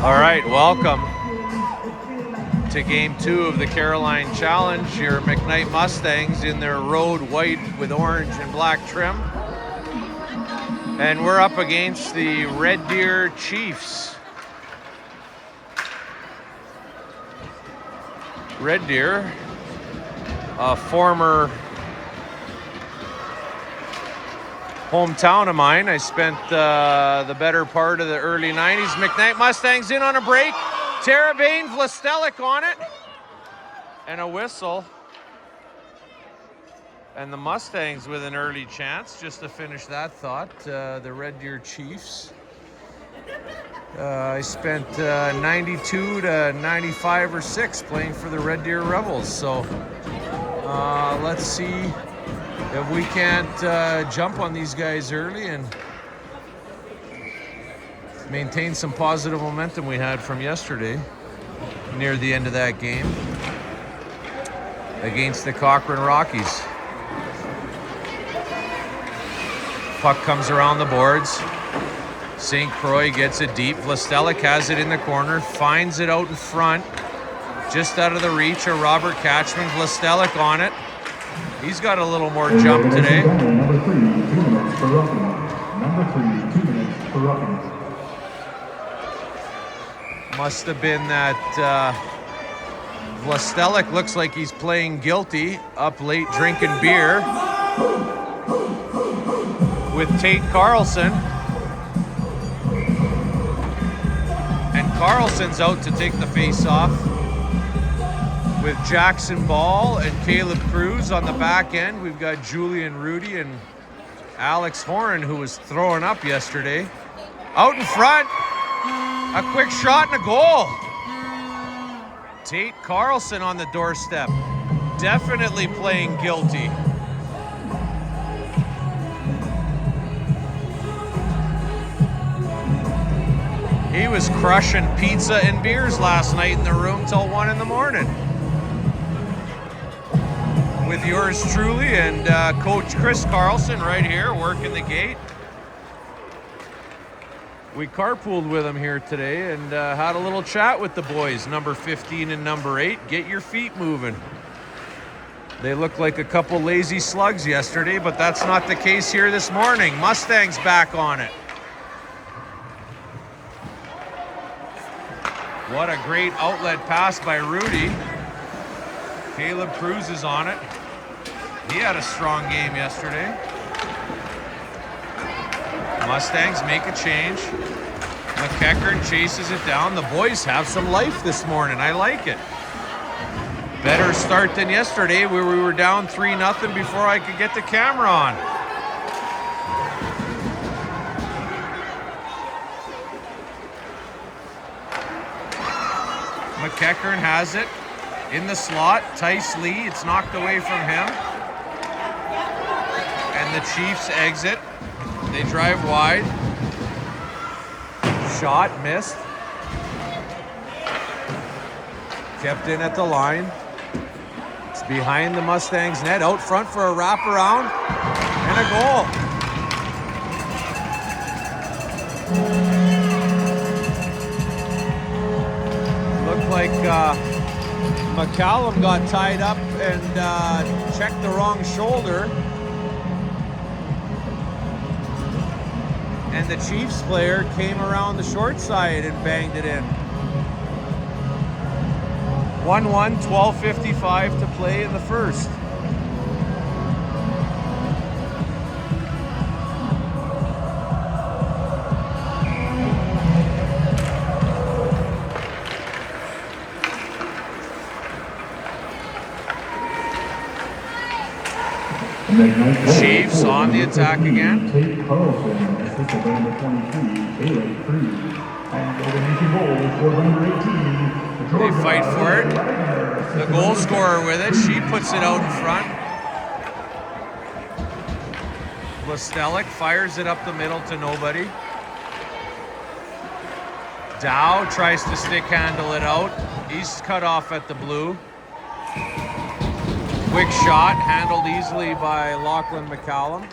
All right, welcome to Game 2 of the Caroline Challenge. Your McKnight Mustangs in their road white with orange and black trim. And we're up against the Red Deer Chiefs. Red Deer, a former hometown of mine. I spent the better part of the early 90s. McKnight Mustangs in on a break. Terabane, Vlastelic on it. And a whistle. And the Mustangs with an early chance, just to finish that thought. The Red Deer Chiefs. I spent 92 to 95 or 6 playing for the Red Deer Rebels. So let's see if we can't jump on these guys early and maintain some positive momentum we had from yesterday near the end of that game against the Cochrane Rockies. Puck comes around the boards. St. Croix gets it deep. Vlastelic has it in the corner, finds it out in front, just out of the reach of Robert Catchman. Vlastelic on it. He's got a little more jump today. Number 3, 2 minutes for roughing. Number 3, 2 minutes for roughing. Must have been that Vlastelic looks like he's playing guilty, up late drinking beer with Tate Carlson. And Carlson's out to take the face off with Jackson Ball and Caleb Cruz on the back end. We've got Julian Rudy and Alex Horan, who was throwing up yesterday. Out in front, a quick shot and a goal. Tate Carlson on the doorstep, definitely playing guilty. He was crushing pizza and beers last night in the room till 1 in the morning. With yours truly and Coach Chris Carlson right here working the gate. We carpooled with him here today and had a little chat with the boys, number 15 and number 8. Get your feet moving. They looked like a couple lazy slugs yesterday, but that's not the case here this morning. Mustangs back on it. What a great outlet pass by Rudy. Caleb Cruz is on it. He had a strong game yesterday. Mustangs make a change. McKeckern chases it down. The boys have some life this morning. I like it. Better start than yesterday where we were down 3-0 before I could get the camera on. McKeckern has it in the slot. Tice Lee, it's knocked away from him. And the Chiefs exit. They drive wide. Shot missed. Kept in at the line. It's behind the Mustangs net. Out front for a wraparound and a goal. Looked like McCallum got tied up and checked the wrong shoulder. And the Chiefs player came around the short side and banged it in. 1-1, 12:55 to play in the first. Chiefs on the attack again. Tate Carlson, assisted by number 23, Caleb Cruz. And elimination goal for number 18. They fight for it. The goal scorer with it. She puts it out in front. Vlastelic fires it up the middle to nobody. Dow tries to stick handle it out. He's cut off at the blue. Quick shot, handled easily by Lachlan McCallum.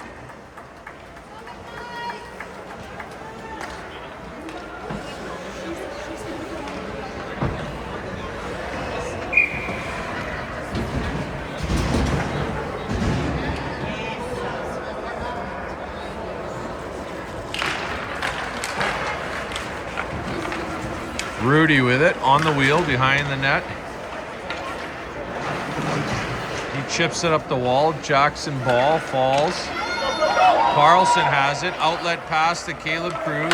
Rudy with it on the wheel behind the net. He chips it up the wall. Jackson ball falls. Carlson has it. Outlet pass to Caleb Cruz.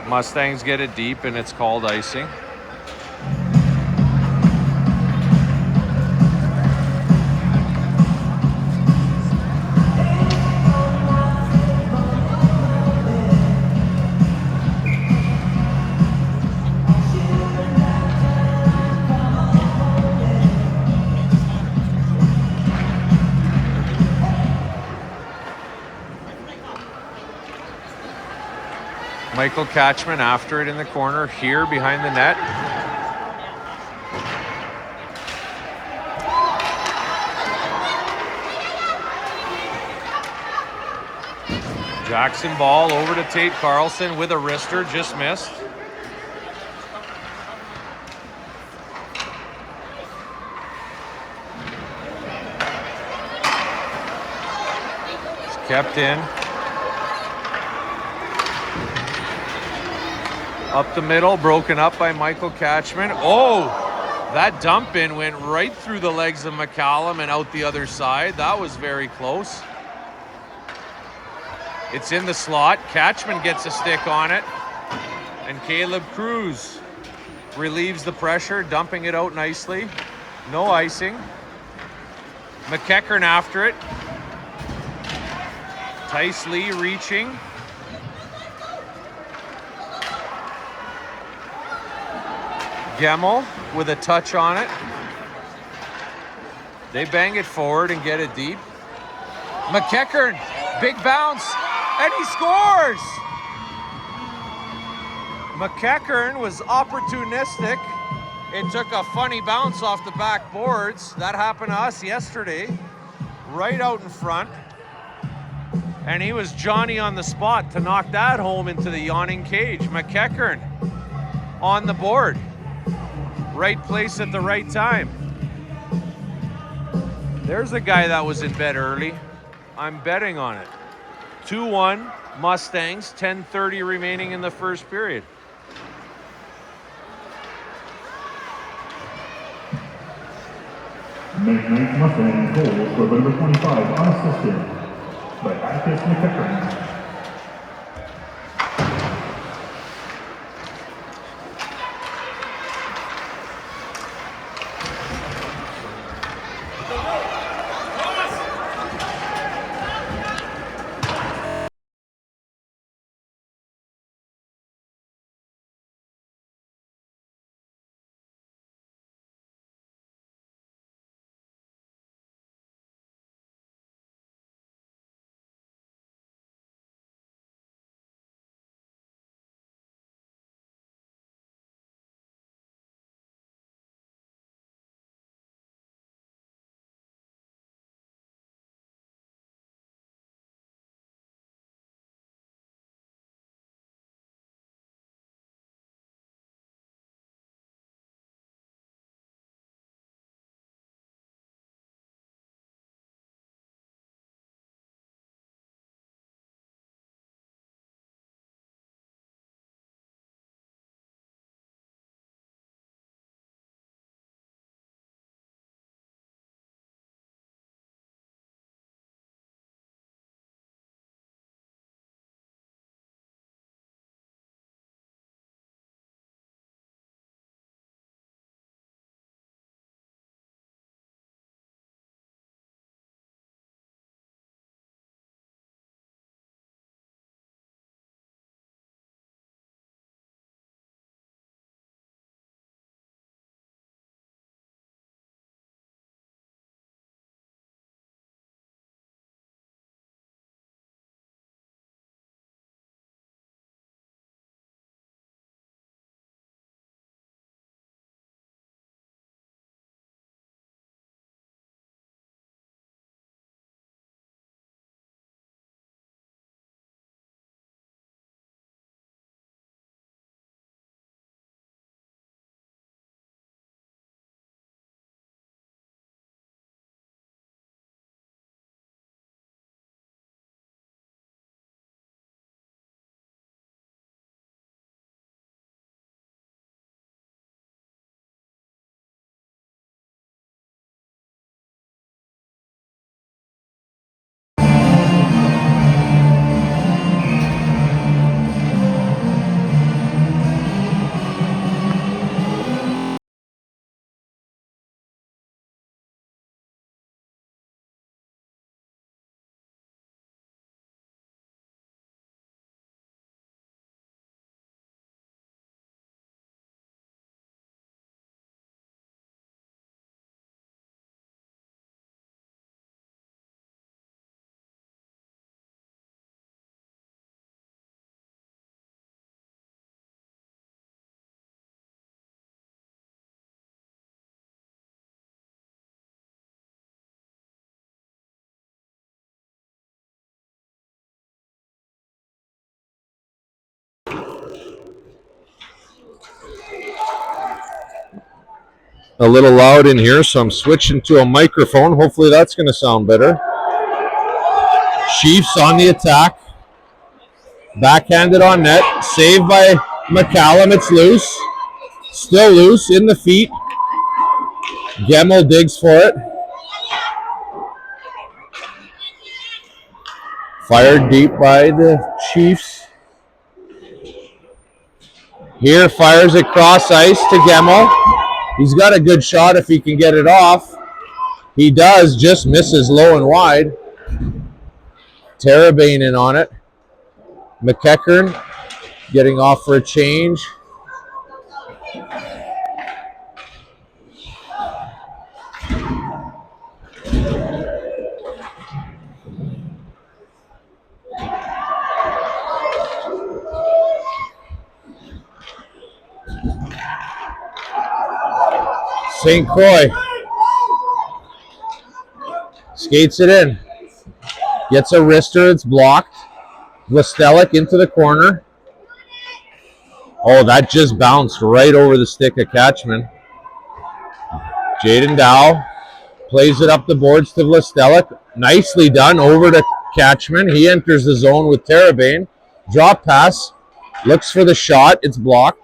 Mustangs get it deep and it's called icing. Michael Catchman after it in the corner here behind the net. Jackson ball over to Tate Carlson with a wrister, just missed. It's kept in. Up the middle, broken up by Michael Catchman. Oh, that dump in went right through the legs of McCallum and out the other side. That was very close. It's in the slot. Catchman gets a stick on it. And Caleb Cruz relieves the pressure, dumping it out nicely. No icing. McEachern after it. Tice Lee reaching. Gemmel with a touch on it. They bang it forward and get it deep. McEachern, big bounce, and he scores! McEachern was opportunistic. It took a funny bounce off the back boards. That happened to us yesterday, right out in front. And he was Johnny on the spot to knock that home into the yawning cage. McEachern on the board. Right place at the right time. There's a guy that was in bed early. I'm betting on it. 2-1 Mustangs, 10:30 remaining in the first period. McKnight Mustangs goals for number 25 unassisted by Atticus McEachern. a little loud in here, so I'm switching to a microphone. Hopefully that's going to sound better. Chiefs on the attack. Backhanded on net. Saved by McCallum. It's loose. Still loose in the feet. Gemmel digs for it. Fired deep by the Chiefs. Here fires it cross ice to Gemmel. He's got a good shot if he can get it off. He does, just misses low and wide. Terabane in on it. McEachern getting off for a change. St. Croix skates it in. Gets a wrister, it's blocked. Vlastelic into the corner. Oh, that just bounced right over the stick of Catchman. Jaden Dow plays it up the boards to Vlastelic. Nicely done over to Catchman. He enters the zone with Terabane. Drop pass. Looks for the shot. It's blocked.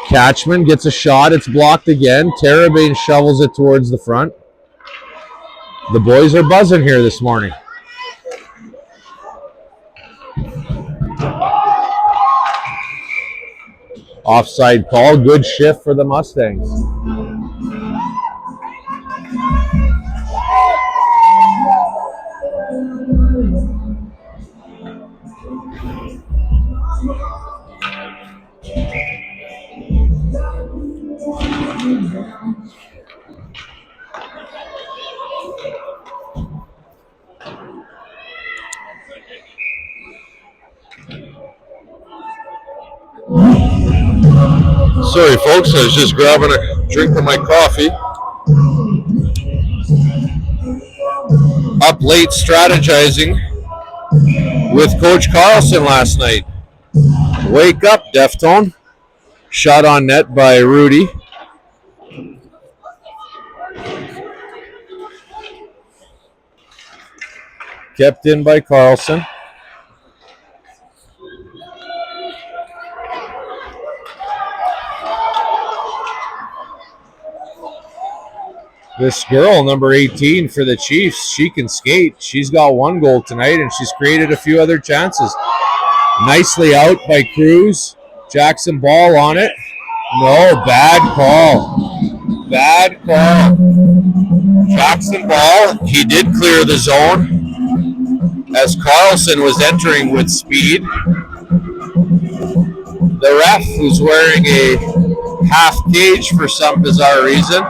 Catchman gets a shot. It's blocked again. Terabane shovels it towards the front. The boys are buzzing here this morning. Offside call. Good shift for the Mustangs. Sorry, folks, I was just grabbing a drink of my coffee. Up late strategizing with Coach Carlson last night. Wake up, Deftone. Shot on net by Rudy. Kept in by Carlson. This girl, number 18 for the Chiefs, she can skate. She's got one goal tonight, and she's created a few other chances. Nicely out by Cruz. Jackson Ball on it. No, bad call. Bad call. Jackson Ball, he did clear the zone as Carlson was entering with speed. The ref, who's wearing a half cage for some bizarre reason,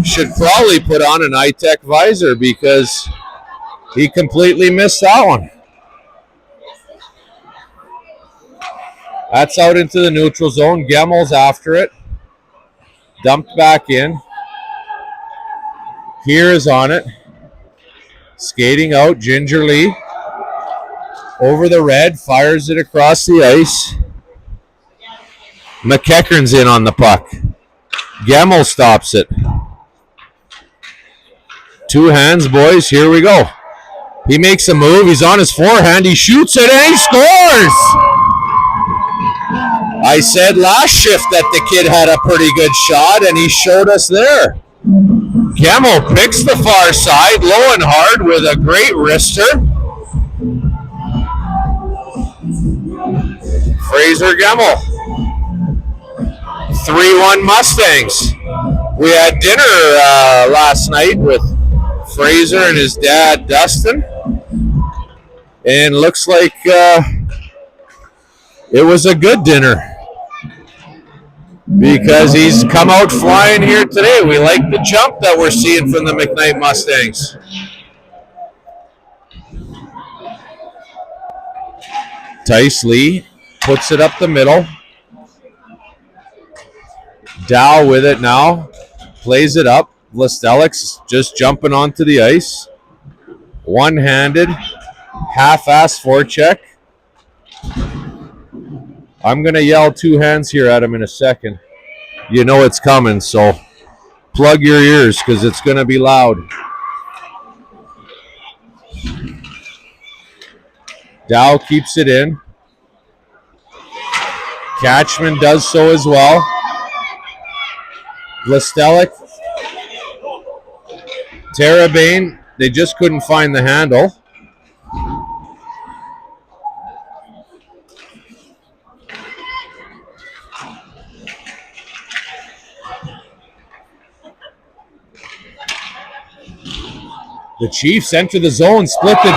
should probably put on an eye-tech visor because he completely missed that one. That's out into the neutral zone. Gemmel's after it. Dumped back in. Here is on it. Skating out gingerly. Over the red. Fires it across the ice. McEachern's in on the puck. Gemmel stops it. Two hands, boys. Here we go. He makes a move. He's on his forehand. He shoots it and he scores! I said last shift that the kid had a pretty good shot, and he showed us there. Gemmel picks the far side, low and hard with a great wrister. Fraser Gemmel. 3-1 Mustangs. We had dinner last night with Fraser and his dad, Dustin. And looks like it was a good dinner because he's come out flying here today. We like the jump that we're seeing from the McKnight Mustangs. Tice Lee puts it up the middle. Dow with it now. Plays it up. Vlastelic's just jumping onto the ice. One-handed. Half-ass forecheck. I'm going to yell two hands here at him in a second. You know it's coming, so plug your ears because it's going to be loud. Dow keeps it in. Catchman does so as well. Vlastelik, Terabane, they just couldn't find the handle. The Chiefs enter the zone, split the D,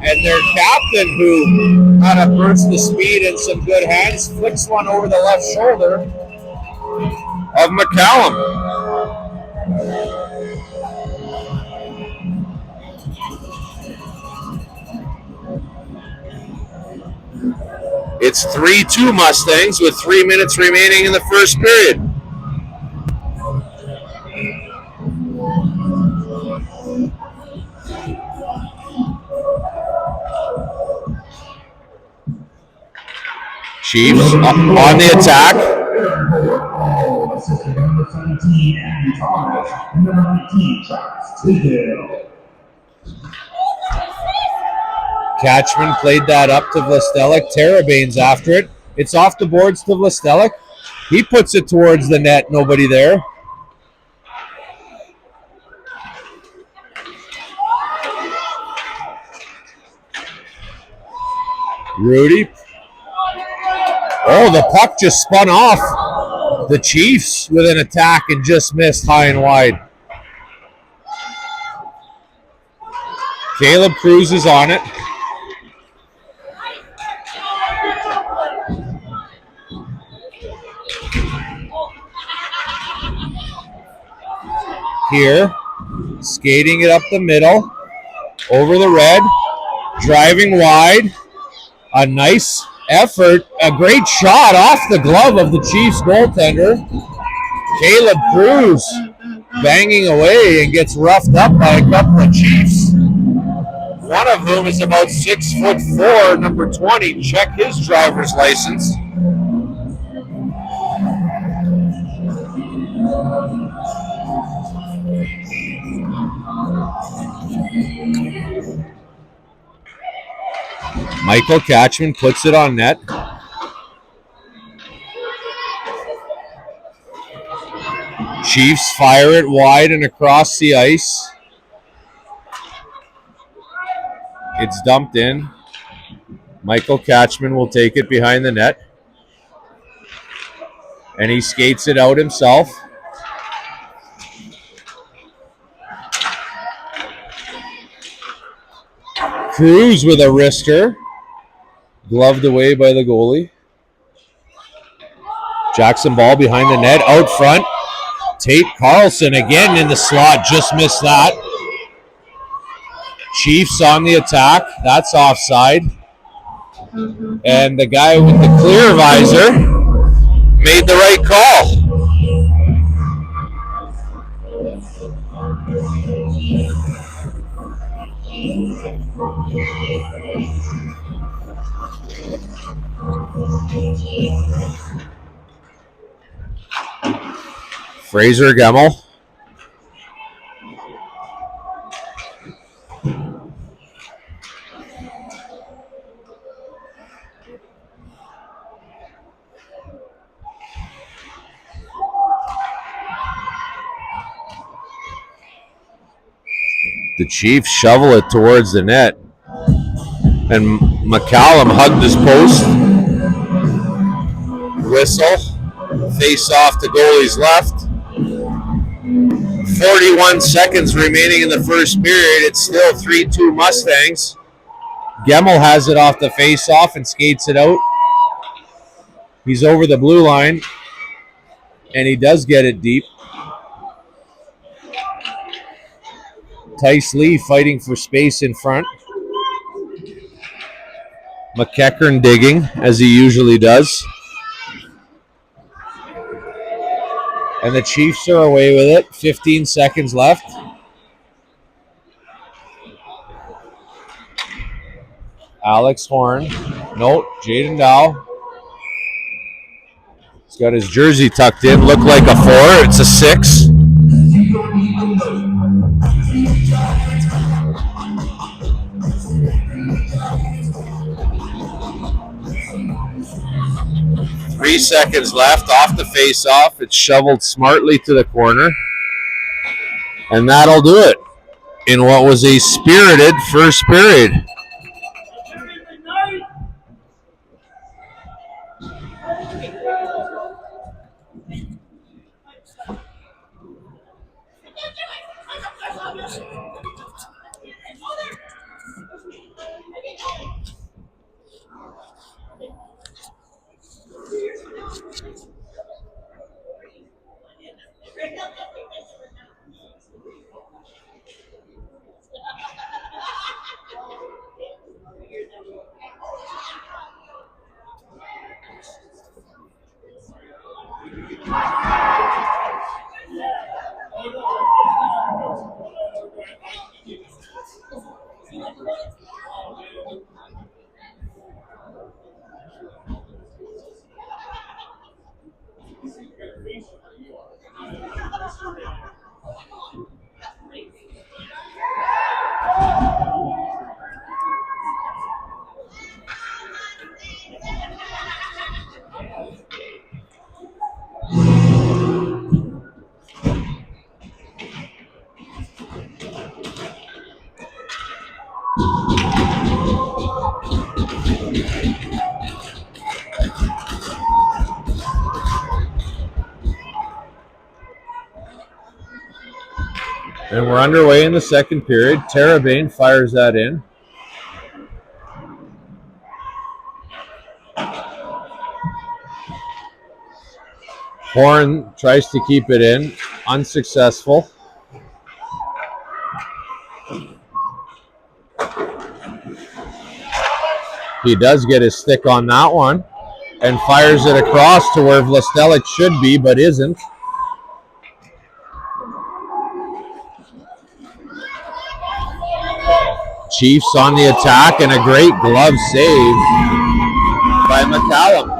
and their captain, who had a burst of speed and some good hands, flicks one over the left shoulder of McCallum. It's 3-2 Mustangs with 3 minutes remaining in the first period. Chiefs on the attack. Assistant number 17, Andy Thomas. Number 19, Travis Tisdale. Catchman played that up to Vlastelik. Terabane's after it. It's off the boards to Vlastelik. He puts it towards the net. Nobody there. Rudy. Oh, the puck just spun off the Chiefs with an attack and just missed high and wide. Caleb Cruz is on it. Here, skating it up the middle, over the red, driving wide. A nice effort, a great shot off the glove of the Chiefs goaltender. Caleb Cruz banging away and gets roughed up by a couple of Chiefs. One of whom is about 6'4", number 20. Check his driver's license. Michael Catchman puts it on net. Chiefs fire it wide and across the ice. It's dumped in. Michael Catchman will take it behind the net. And he skates it out himself. Cruz with a wrister. Gloved away by the goalie. Jackson Ball behind the net, out front. Tate Carlson again in the slot, just missed that. Chiefs on the attack, that's offside. And the guy with the clear visor made the right call. Fraser Gemmel. The Chiefs shovel it towards the net. And McCallum hugged his post. Whistle. Face off the goalie's left. 41 seconds remaining in the first period. It's still 3-2 Mustangs. Gemmel has it off the face-off and skates it out. He's over the blue line. And he does get it deep. Tice Lee fighting for space in front. McEachern digging, as he usually does. And the Chiefs are away with it. 15 seconds left. Alex Horn No, Jaden Dow. He's got his jersey tucked in. Looked like a 4. It's a 6. Three seconds left off the face-off. It's shoveled smartly to the corner. And that'll do it in what was a spirited first period. And we're underway in the second period. Terabane fires that in. Horn tries to keep it in. Unsuccessful. He does get his stick on that one and fires it across to where Vlastelic should be, but isn't. Chiefs on the attack, and a great glove save by McCallum.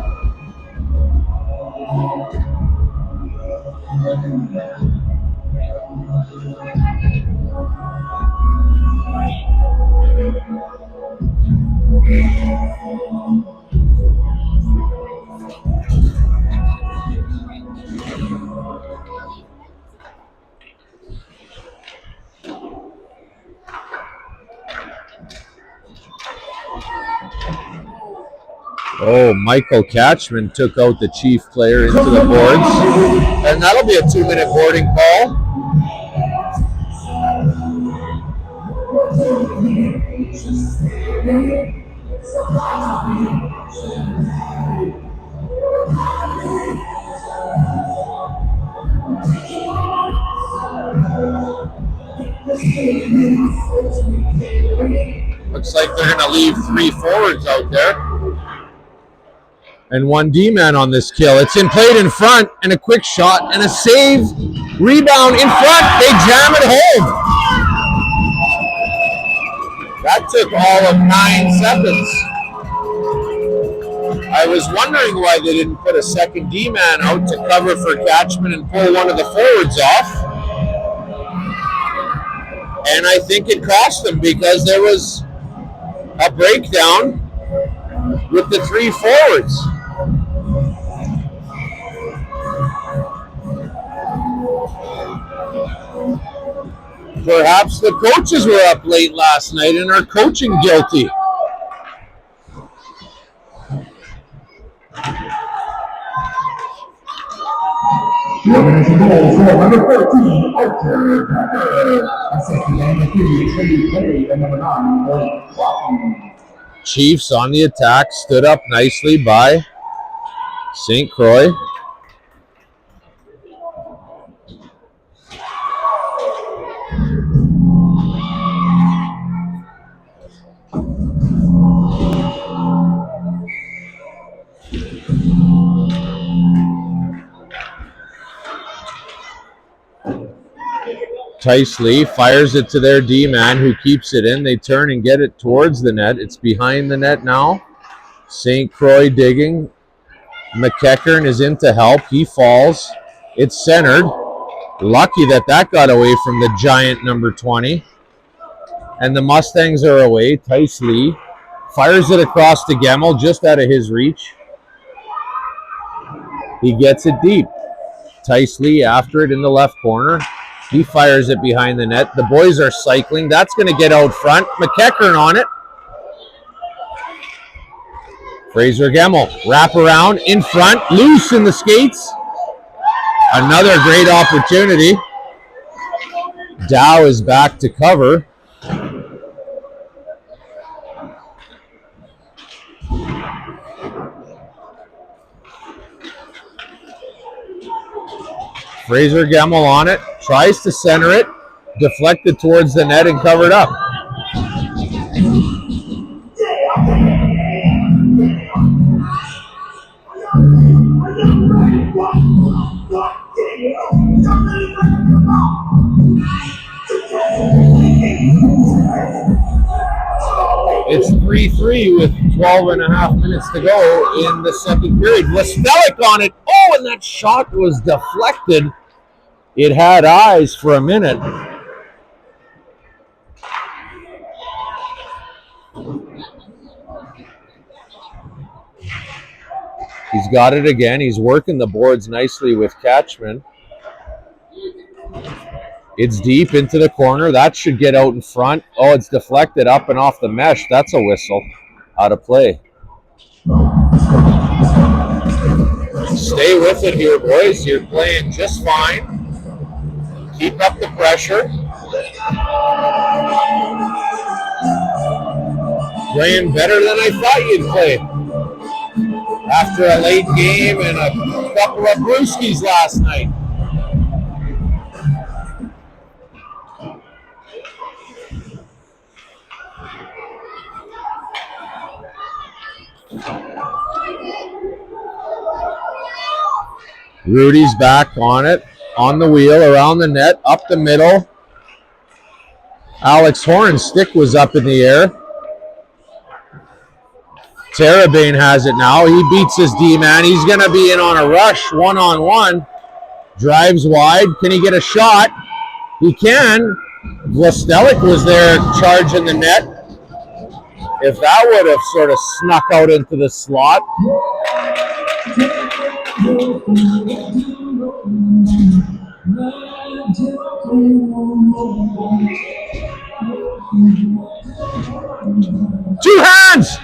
Oh, Michael Catchman took out the Chief player into the boards. And that'll be a 2-minute boarding call. Looks like they're going to leave 3 forwards out there. And 1 D-man on this kill. It's in played in front, and a quick shot, and a save. Rebound in front. They jam it home. That took all of 9 seconds. I was wondering why they didn't put a second D-man out to cover for Catchman and pull one of the forwards off. And I think it cost them because there was a breakdown with the 3 forwards. Perhaps the coaches were up late last night and are coaching guilty. The elimination goal for number 14, Archer Packer. Assistant number 3, Trey Petty, and number 9, Blake Rocky. Chiefs on the attack, stood up nicely by St. Croix. Tice Lee fires it to their D-man who keeps it in. They turn and get it towards the net. It's behind the net now. St. Croix digging. McKeckern is in to help. He falls. It's centered. Lucky that got away from the giant number 20. And the Mustangs are away. Tice Lee fires it across to Gemmel, just out of his reach. He gets it deep. Tice Lee after it in the left corner. He fires it behind the net. The boys are cycling. That's going to get out front. McKeckern on it. Fraser Gemmel, wrap around, in front, loose in the skates. Another great opportunity. Dow is back to cover. Fraser Gemmel on it, tries to center it, deflected towards the net and covered up. It's 3-3 with 12 and a half minutes to go in the second period. Lestelik on it. Oh, and that shot was deflected. It had eyes for a minute. He's got it again. He's working the boards nicely with Catchman. It's deep into the corner. That should get out in front. Oh, it's deflected up and off the mesh. That's a whistle. Out of play. Stay with it here, boys. You're playing just fine. Keep up the pressure. Playing better than I thought you'd play. After a late game and a couple of brewskis last night. Rudy's back on it, on the wheel, around the net, up the middle. Alex Horan's stick was up in the air. Terabane has it now. He beats his D-man. He's going to be in on a rush, one-on-one. Drives wide. Can he get a shot? He can. Lestelik was there charging the net. If that would have sort of snuck out into the slot. Two hands!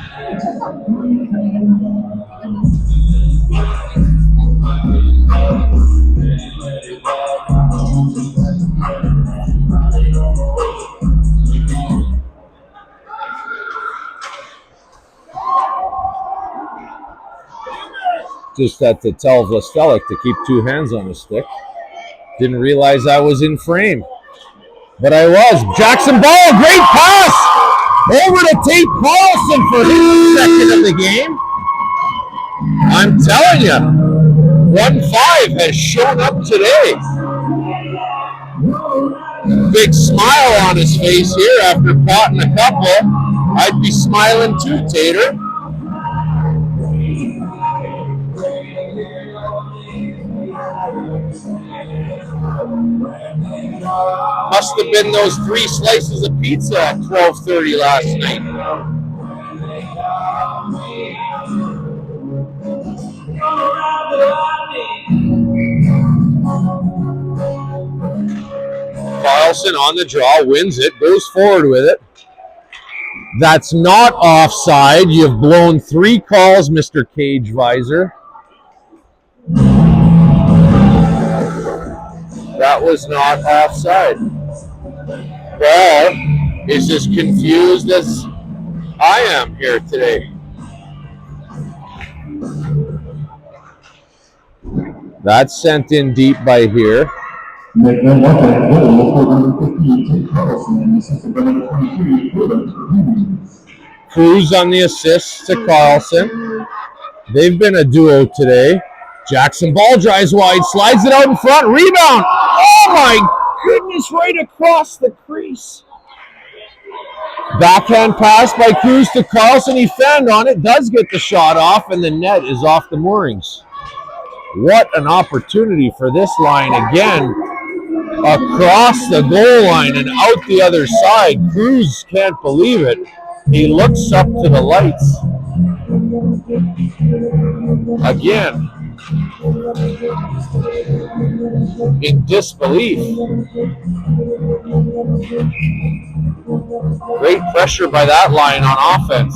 Just had to tell Lestelik to keep two hands on his stick. Didn't realize I was in frame. But I was. Jackson Ball, great pass! Over to Tate Paulson for his second of the game. I'm telling you, 1-5 has shown up today. Big smile on his face here after potting a couple. I'd be smiling too, Tater. Must have been those 3 slices of pizza at 12:30 last night. Carlson on the draw, wins it, goes forward with it. That's not offside. You've blown 3 calls, Mr. Cage Visor. That was not offside. Ball is as confused as I am here today. That's sent in deep by here. Cruz on the assist to Carlson. They've been a duo today. Jackson Ball drives wide, slides it out in front, rebound. Oh my goodness, right across the crease. Backhand pass by Cruz to Carlson. He fanned on it, does get the shot off, and the net is off the moorings. What an opportunity for this line again. Across the goal line and out the other side. Cruz can't believe it. He looks up to the lights. Again, in disbelief. Great pressure by that line on offense.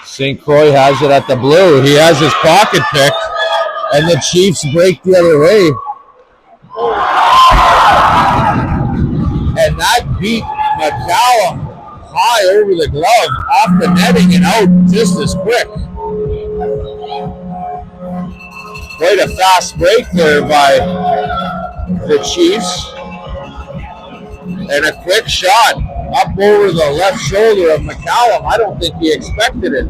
St. Croix has it at the blue. He has his pocket picked, and the Chiefs break the other way. And that beat McCallum high over the glove, off the netting and out just as quick. Quite a fast break there by the Chiefs. And a quick shot up over the left shoulder of McCallum. I don't think he expected it.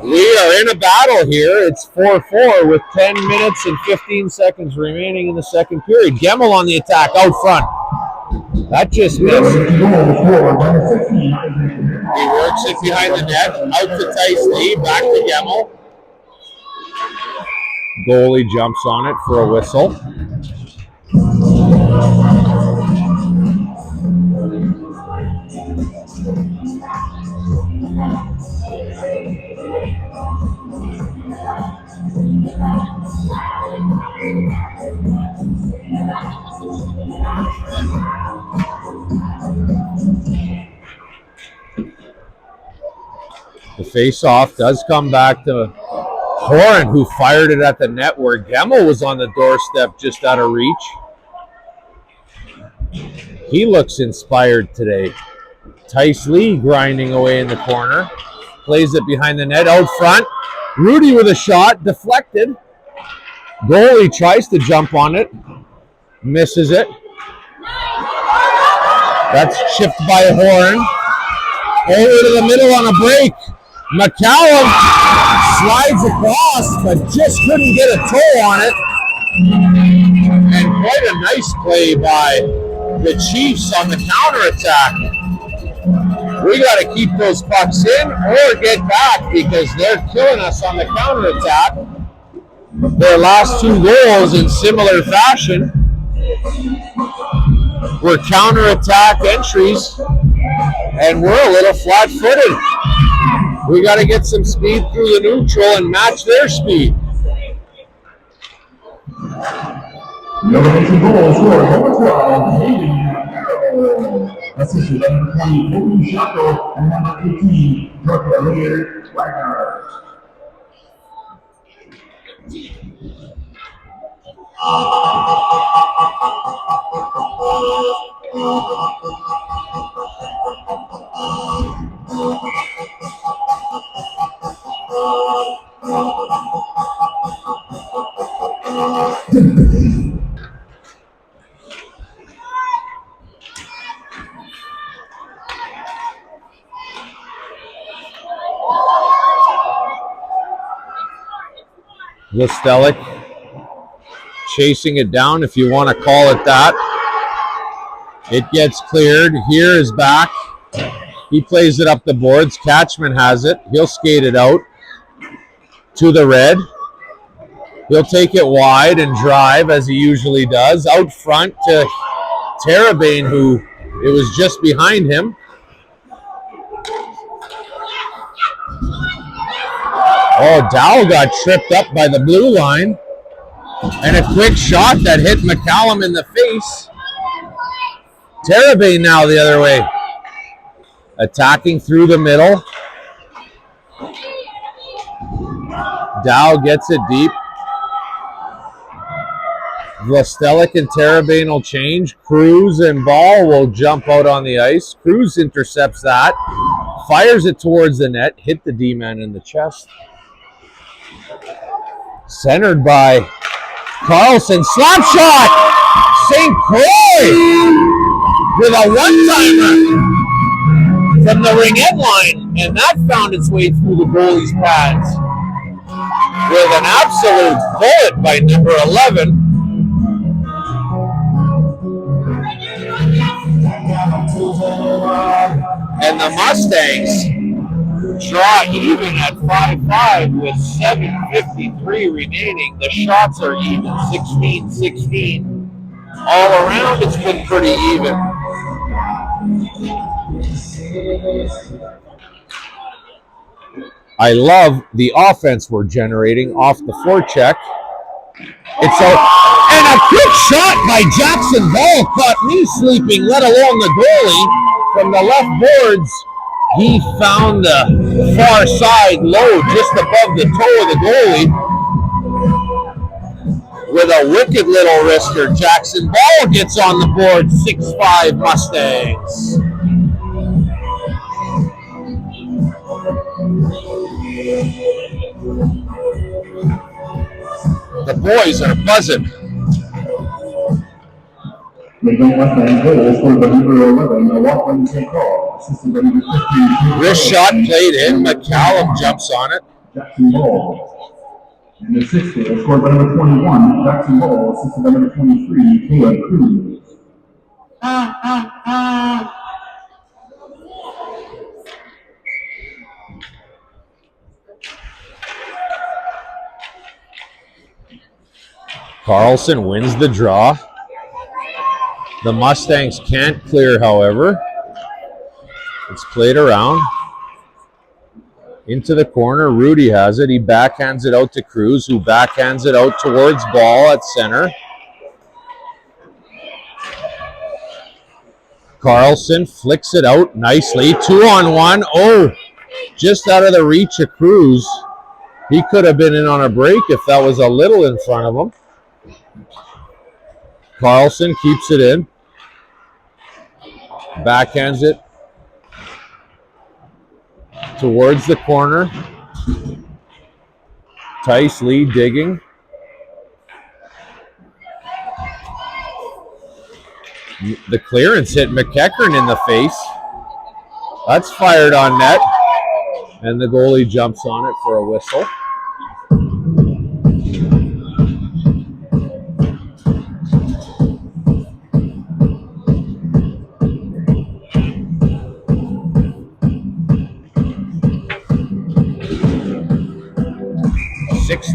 We are in a battle here. It's 4-4 with 10 minutes and 15 seconds remaining in the second period. Gemmel on the attack out front. That just missed. He works it behind the net. Out to Tice Lee. Back to Gemmel. Goalie jumps on it for a whistle. The face-off does come back to Horan, who fired it at the net where Gemmel was on the doorstep just out of reach. He looks inspired today. Tice Lee grinding away in the corner. Plays it behind the net, out front. Rudy with a shot, deflected. Goalie tries to jump on it. Misses it. That's chipped by Horan. Over to the middle on a break. McCallum slides across, but just couldn't get a toe on it. And quite a nice play by the Chiefs on the counterattack. We got to keep those pucks in or get back because they're killing us on the counterattack. Their last two goals in similar fashion were counterattack entries, and we're a little flat-footed. We got to get some speed through the neutral and match their speed. The elevation goal scored number 12, Hayden. Assisted number 20, Cody Shackel, and number 18, Jordan Wagner. Listelic chasing it down, if you want to call it that. It gets cleared. Here is back. He plays it up the boards. Catchman has it. He'll skate it out to the red. He'll take it wide and drive as he usually does. Out front to Terabane, who it was just behind him. Oh, Dow got tripped up by the blue line. And a quick shot that hit McCallum in the face. Terabane now the other way. Attacking through the middle. Dow gets it deep. Vlastelic and Terabane will change. Cruz and Ball will jump out on the ice. Cruz intercepts that. Fires it towards the net. Hit the D-man in the chest. Centered by Carlson. Slap shot! St. Croix with a one-timer from the ring-end line. And that found its way through the goalie's pads with an absolute bullet by number 11. And the Mustangs draw even at 5-5 with 7:53 remaining. The shots are even, 16-16. All around, it's been pretty even. I love the offense we're generating off the forecheck. It's and a quick shot by Jackson Ball caught me sleeping, let alone the goalie. From the left boards, he found the far side low just above the toe of the goalie with a wicked little wrister. Jackson Ball gets on the board, 6-5 Mustangs. The boys are buzzing. Wrist shot played in. McCallum jumps on it. Jackson Ball. And the 60 is scored by number 21, Jackson Ball, assisted by number 23, Caleb Cruz. Carlson wins the draw. The Mustangs can't clear, however. It's played around. Into the corner, Rudy has it. He backhands it out to Cruz, who backhands it out towards Ball at center. Carlson flicks it out nicely. 2-on-1. Oh, just out of the reach of Cruz. He could have been in on a break if that was a little in front of him. Carlson keeps it in. Backhands it towards the corner. Tice Lee digging. The clearance hit McEachern in the face. That's fired on net. And the goalie jumps on it for a whistle.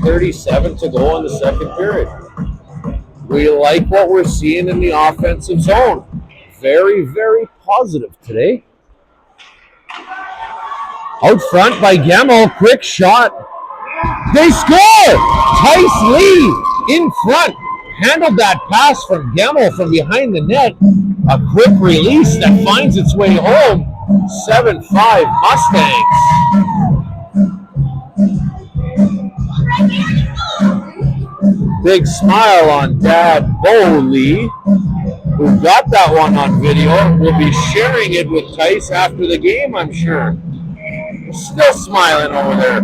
.37 to go in the second period. We like what we're seeing in the offensive zone. Very, very positive today. Out front by Gemmell, quick shot. They score! Tice Lee in front. Handled that pass from Gemmell from behind the net. A quick release that finds its way home. 7-5 Mustangs. Big smile on Dad Bo Lee, who got that one on video. Will be sharing it with Tice after the game, I'm sure. Still smiling over there.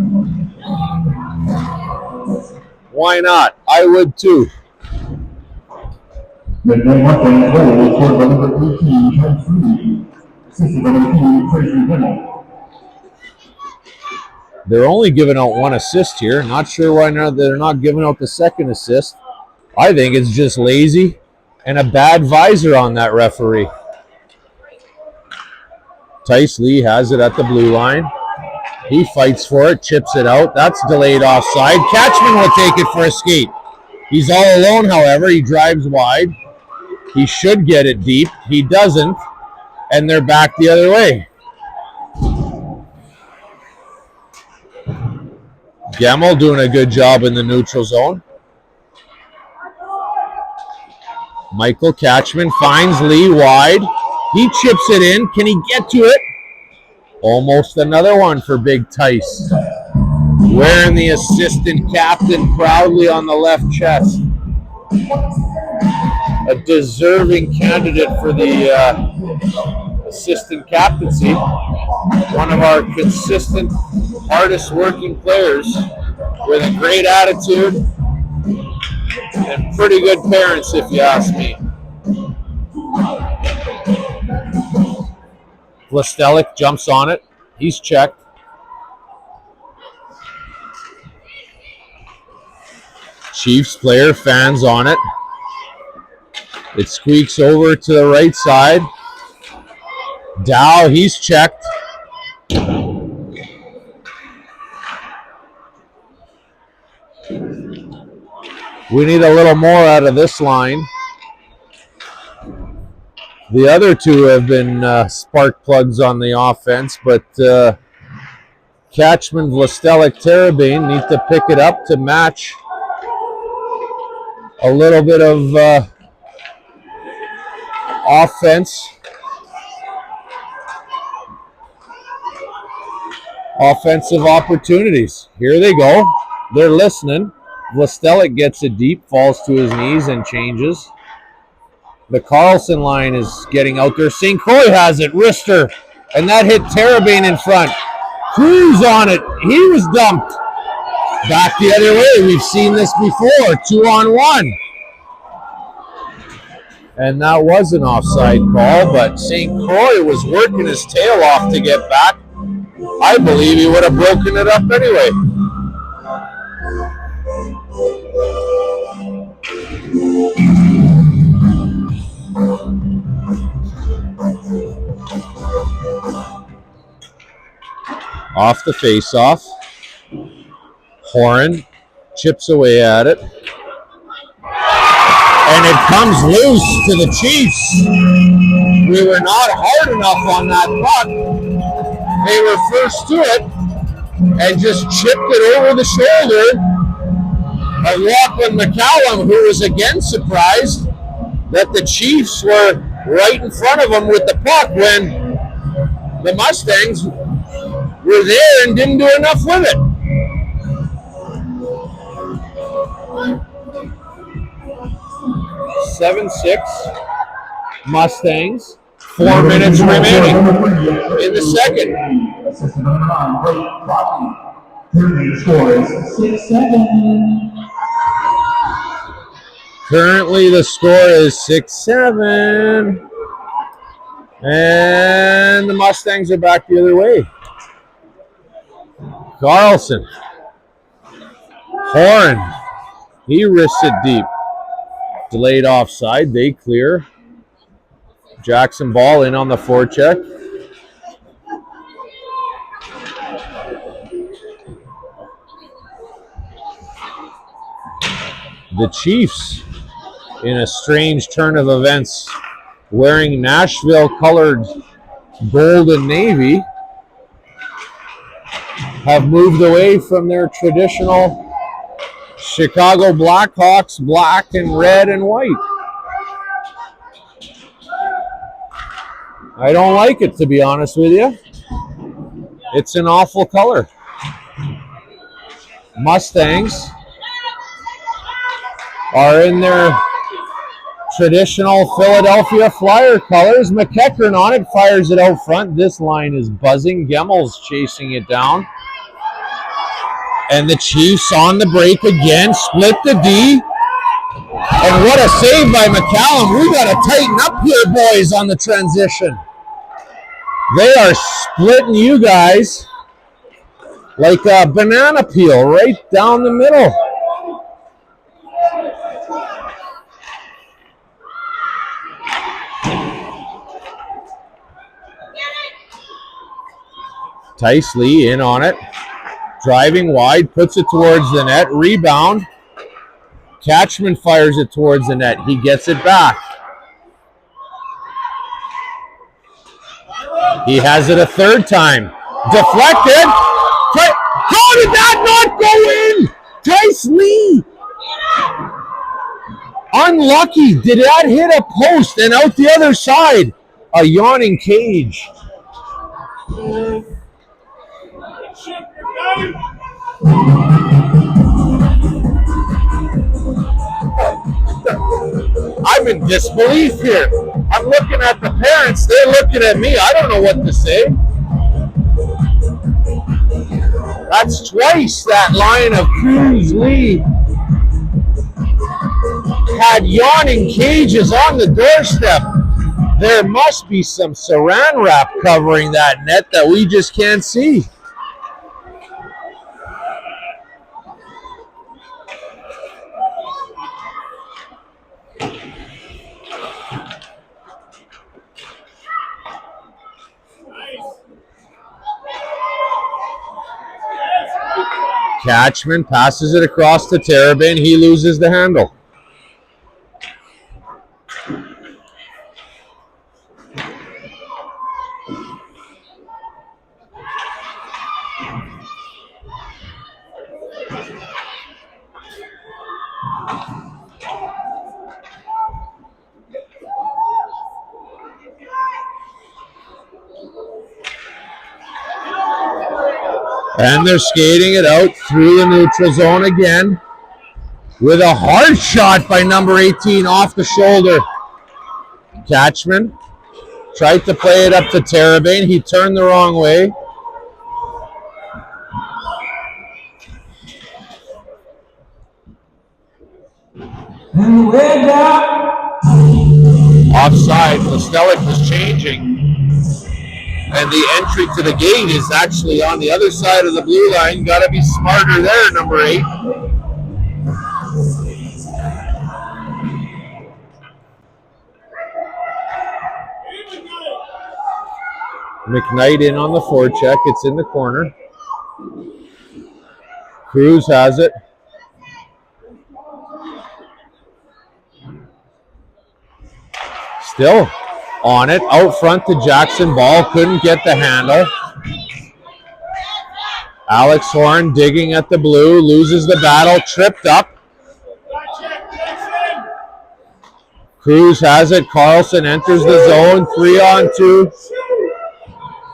Why not? I would too. The Mustangs goal scored by number 18, Tice Lee, assisted by number 2, Tracy Gemmell. They're only giving out one assist here. Not sure why they're not giving out the second assist. I think it's just lazy and a bad visor on that referee. Tice Lee has it at the blue line. He fights for it, chips it out. That's delayed offside. Catchman will take it for a skate. He's all alone, however. He drives wide. He should get it deep. He doesn't. And they're back the other way. Gemmell doing a good job in the neutral zone. Michael Catchman finds Lee wide. He chips it in. Can he get to it? Almost another one for Big Tice. Wearing the assistant captain proudly on the left chest. A deserving candidate for the assistant captaincy. One of our consistent, hardest working players with a great attitude and pretty good parents, if you ask me. Vlastelik jumps on it. He's checked. Chiefs player fans on it. It squeaks over to the right side. Dow, he's checked. We need a little more out of this line. The other two have been spark plugs on the offense, but Catchman, Vlastelic, Terabane need to pick it up to match a little bit of offensive opportunities. Here they go. They're listening. Vlastelic gets it deep, falls to his knees, and changes. The Carlson line is getting out there. St. Croix has it. Wrister. And that hit Terabane in front. Cruz on it. He was dumped. Back the other way. We've seen this before. 2-on-1. And that was an offside call, but St. Croix was working his tail off to get back. I believe he would have broken it up anyway. Off the face-off. Horan chips away at it. And it comes loose to the Chiefs. We were not hard enough on that puck. They were first to it and just chipped it over the shoulder of Lachlan McCallum, who was again surprised that the Chiefs were right in front of him with the puck when the Mustangs were there and didn't do enough with it. (7-6) Mustangs. 4 minutes remaining in the second. Currently the score is 6-7. And the Mustangs are back the other way. Carlson. Horan. He risks it deep. Delayed offside. They clear. Jackson Ball in on the forecheck. The Chiefs, in a strange turn of events, wearing Nashville-colored gold and navy, have moved away from their traditional Chicago Blackhawks black and red and white. I don't like it, to be honest with you. It's an awful color. Mustangs are in their traditional Philadelphia Flyer colors. McEachern on it, fires it out front. This line is buzzing. Gemmel's chasing it down. And the Chiefs on the break again, split the D. And what a save by McCallum. We got to tighten up here, boys, on the transition. They are splitting you guys like a banana peel right down the middle. Tice Lee in on it. Driving wide, puts it towards the net. Rebound. Catchman fires it towards the net. He gets it back. He has it a third time. Deflected. How did that not go in? Tice Lee. Unlucky. Did that hit a post and out the other side? A yawning cage. I'm in disbelief here. I'm looking at the parents. They're looking at me. I don't know what to say. That's twice that line of Cruz Lee had yawning cages on the doorstep. There must be some saran wrap covering that net that we just can't see. Catchman passes it across to Terabin. He loses the handle. And they're skating it out through the neutral zone again with a hard shot by number 18 off the shoulder. Catchman tried to play it up to Terabin. He turned the wrong way. Offside, Mustelic was changing. And the entry to the gate is actually on the other side of the blue line. Got to be smarter there, number 8. McKnight in on the forecheck. It's in the corner. Cruz has it. Still on it, out front to Jackson Ball, couldn't get the handle. Alex Horn digging at the blue, loses the battle, tripped up. Cruz has it, Carlson enters the zone, 3-on-2.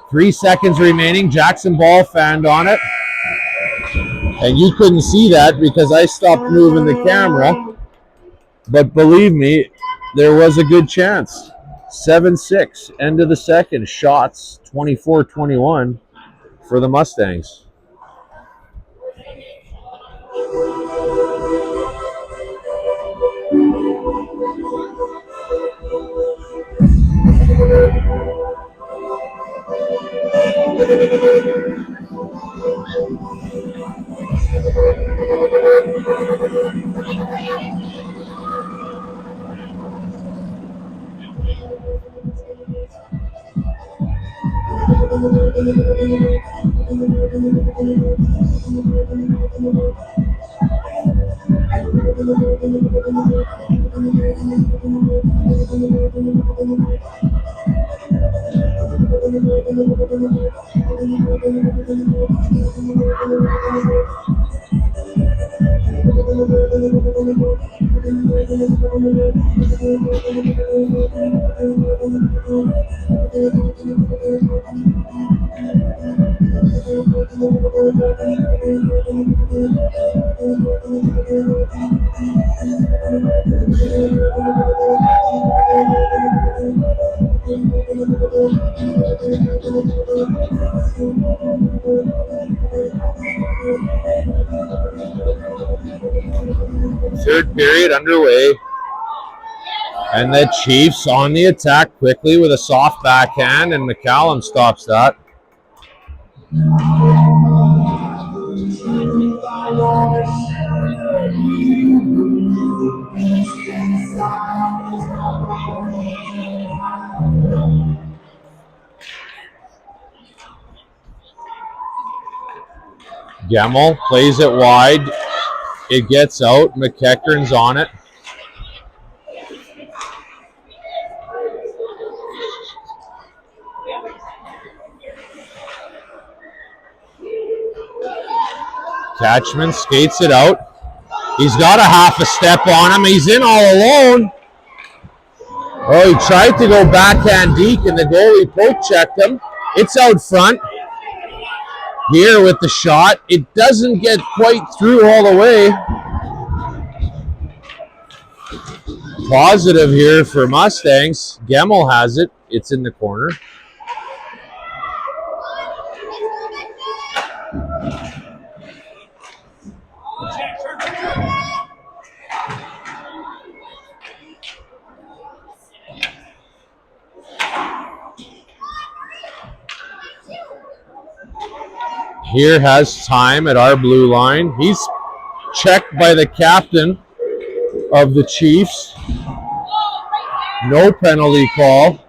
3 seconds remaining, Jackson Ball fanned on it. And you couldn't see that because I stopped moving the camera. But believe me, there was a good chance. 7-6, end of the second. Shots 24-21 for the Mustangs. Third period underway. And the Chiefs on the attack quickly with a soft backhand, and McCallum stops that. Gemmel plays it wide. It gets out. McEachern's on it. Catchman skates it out. He's got a half a step on him. He's in all alone. Oh, he tried to go backhand deke and the goalie poke checked him. It's out front. Here with the shot. It doesn't get quite through all the way. Positive here for Mustangs. Gemmel has it. It's in the corner. Here has time at our blue line. He's checked by the captain of the Chiefs. No penalty call.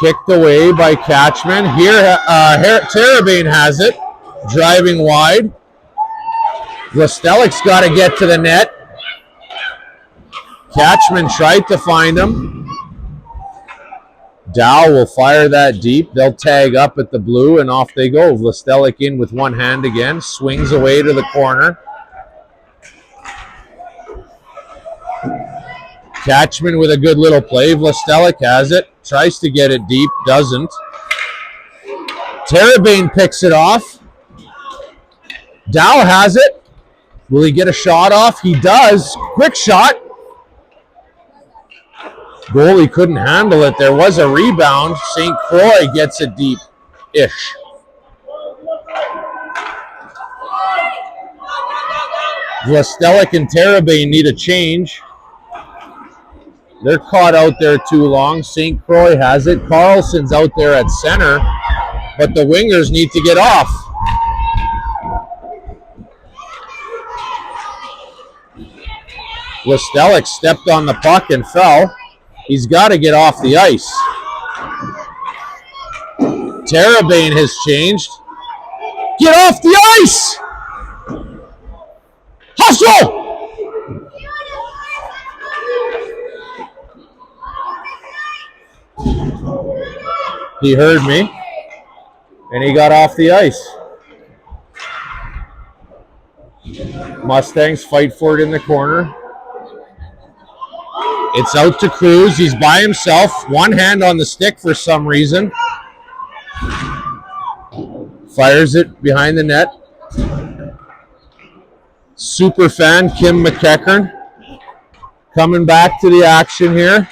Kicked away by Catchman. Here, Terabane has it. Driving wide. Vlastelik's got to get to the net. Catchman tried to find him. Dow will fire that deep. They'll tag up at the blue, and off they go. Vlastelik in with one hand again. Swings away to the corner. Catchman with a good little play. Vlastelik has it. Tries to get it deep. Doesn't. Terabane picks it off. Dow has it. Will he get a shot off? He does. Quick shot. Goalie couldn't handle it. There was a rebound. St. Croix gets it deep-ish. Vlastelik and Terabane need a change. They're caught out there too long. St. Croix has it. Carlson's out there at center, but the wingers need to get off. Vlastelik stepped on the puck and fell. He's got to get off the ice. Terabane has changed. Get off the ice! Hustle! He heard me, and he got off the ice. Mustangs fight for it in the corner. It's out to Cruz. He's by himself. One hand on the stick for some reason. Fires it behind the net. Super fan Kim McKeckern coming back to the action here.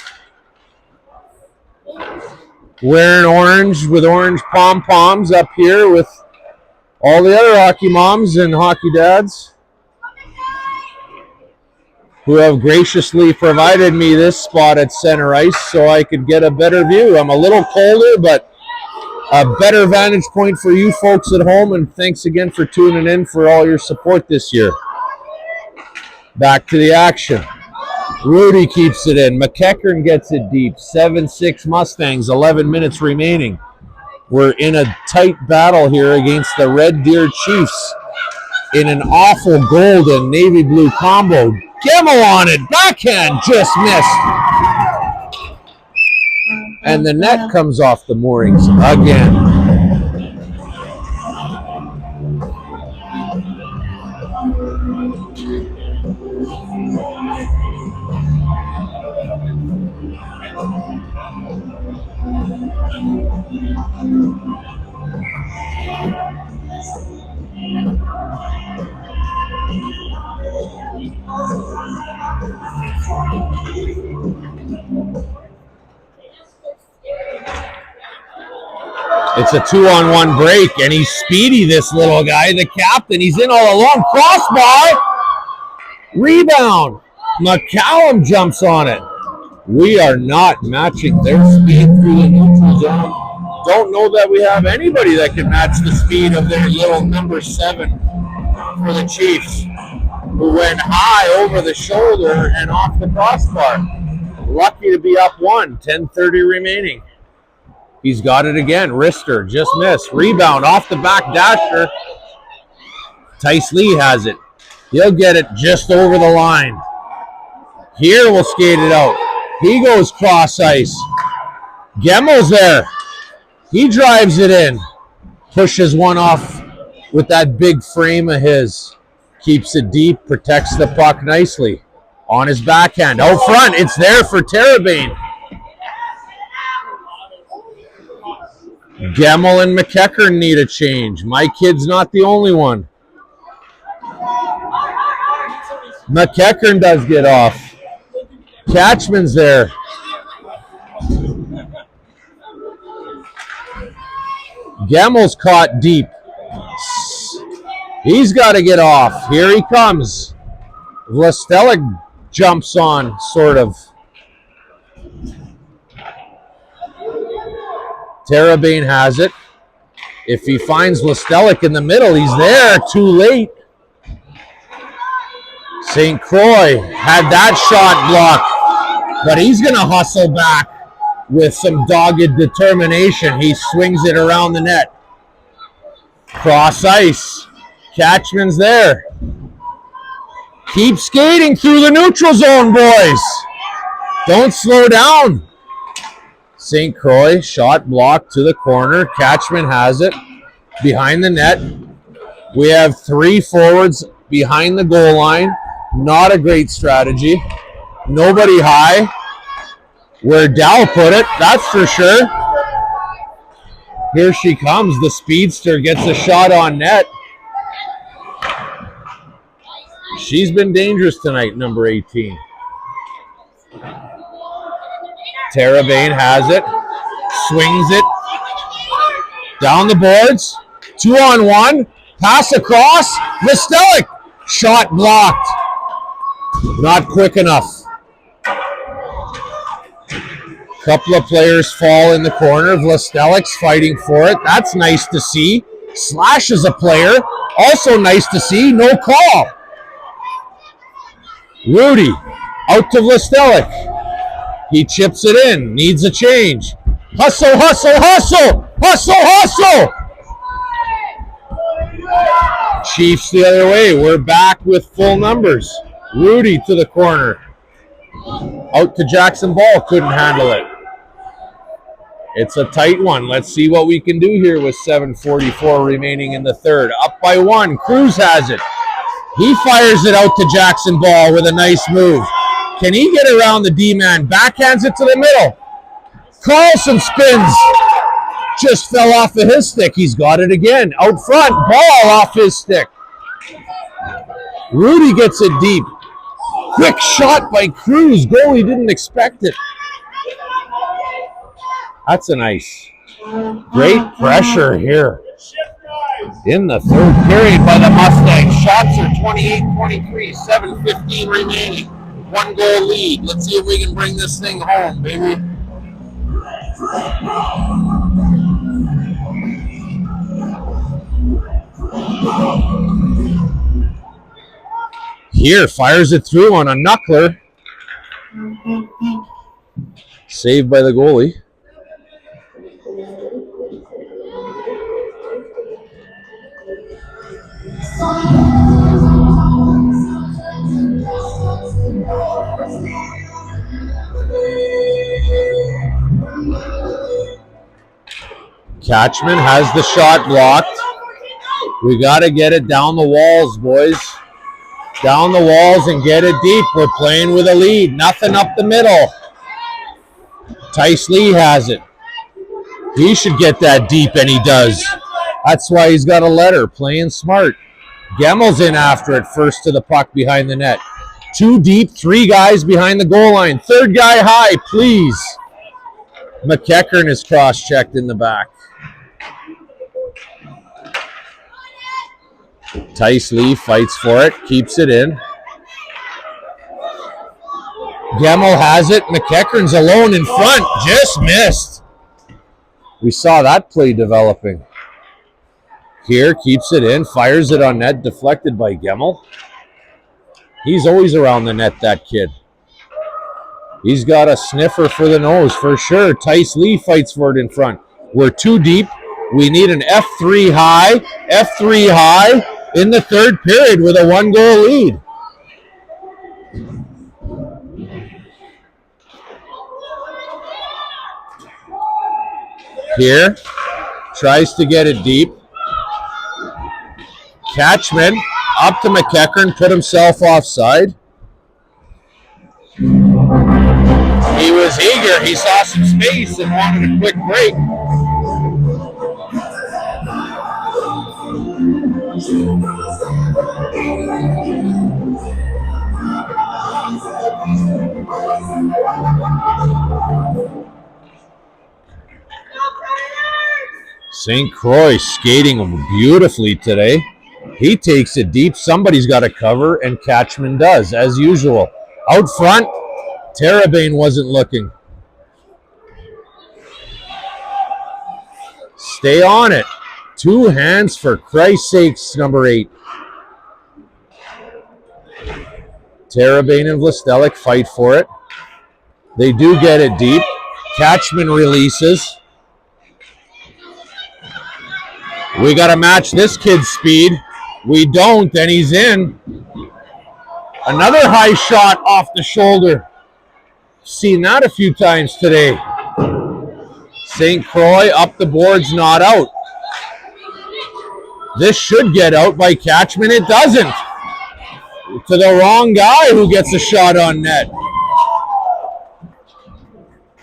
Wearing orange with orange pom-poms up here with all the other hockey moms and hockey dads who have graciously provided me this spot at center ice so I could get a better view. I'm a little colder, but a better vantage point for you folks at home, and thanks again for tuning in for all your support this year. Back to the action. Rudy keeps it in. McKeckern gets it deep. 7-6 Mustangs, 11 minutes remaining. We're in a tight battle here against the Red Deer Chiefs in an awful gold and navy blue combo. Gemmell on it. Backhand just missed. And the net comes off the moorings again. It's a 2-on-1 break, and he's speedy, this little guy, the captain. He's in all alone. Crossbar. Rebound. McCallum jumps on it. We are not matching their speed through the neutral zone. Don't know that we have anybody that can match the speed of their little number 7 for the Chiefs, who went high over the shoulder and off the crossbar. Lucky to be up 1, 10:30 remaining. He's got it again. Wrister just missed. Rebound off the back dasher. Tice Lee has it. He'll get it just over the line. Here we'll skate it out. He goes cross ice. Gemmell's there. He drives it in. Pushes one off with that big frame of his. Keeps it deep. Protects the puck nicely. On his backhand. Out front. It's there for Terabane. Gemmell and McKeckern need a change. My kid's not the only one. McKeckern does get off. Catchman's there. Gemmell's caught deep. He's got to get off. Here he comes. Vlastelik jumps on, sort of. Terabane has it. If he finds Vlastelik in the middle, he's there. Too late. St. Croix had that shot blocked, but he's going to hustle back. with some dogged determination. He swings it around the net. Cross ice. Catchman's there. Keep skating through the neutral zone, boys. Don't slow down. St. Croix, shot blocked to the corner. Catchman has it behind the net. We have 3 forwards behind the goal line. Not a great strategy. Nobody high. Where Dow put it, that's for sure. Here she comes. The speedster gets a shot on net. She's been dangerous tonight, number 18. Tara Bain has it. Swings it. Down the boards. 2-on-1. Pass across. Vostelic. Shot blocked. Not quick enough. Couple of players fall in the corner. Vlastelic's fighting for it. That's nice to see. Slashes a player. Also nice to see. No call. Rudy out to Vlastelic. He chips it in. Needs a change. Hustle, hustle, hustle! Hustle, hustle! Chiefs the other way. We're back with full numbers. Rudy to the corner. Out to Jackson Ball. Couldn't handle it. It's a tight one. Let's see what we can do here with 7:44 remaining in the third. Up by 1. Cruz has it. He fires it out to Jackson Ball with a nice move. Can he get around the D-man? Backhands it to the middle. Carlson spins. Just fell off of his stick. He's got it again. Out front. Ball off his stick. Rudy gets it deep. Quick shot by Cruz. Goalie didn't expect it. That's a nice. Great pressure here in the third period by the Mustangs. Shots are 28-23, 7:15 remaining. 1 goal lead. Let's see if we can bring this thing home, baby. Here, fires it through on a knuckler. Saved by the goalie. Catchman has the shot blocked. We got to get it down the walls, boys. Down the walls and get it deep. We're playing with a lead. Nothing up the middle. Tice Lee has it. He should get that deep, and he does. That's why he's got a letter. Playing smart. Gemmel's in after it. First to the puck behind the net. 2 deep, 3 guys behind the goal line. 3rd guy high, please. McKeckern is cross-checked in the back. Tice Lee fights for it, keeps it in. Gemmel has it. McKeckern's alone in front. Just missed. We saw that play developing. Here, keeps it in, fires it on net, deflected by Gemmel. He's always around the net, that kid. He's got a sniffer for the nose, for sure. Tice Lee fights for it in front. We're 2 deep. We need an F3 high. F3 high in the third period with a 1-goal lead. Here, tries to get it deep. Catchman up to McKeckern, put himself offside. He was eager. He saw some space and wanted a quick break. St. Croix skating beautifully today. He takes it deep. Somebody's got to cover, and Catchman does, as usual. Out front, Terabane wasn't looking. Stay on it. 2 hands for Christ's sakes, number 8. Terabane and Vlastelic fight for it. They do get it deep. Catchman releases. We got to match this kid's speed. We don't, and he's in. Another high shot off the shoulder. Seen that a few times today. St. Croix up the boards, not out. This should get out by Catchman. It doesn't. To the wrong guy who gets a shot on net.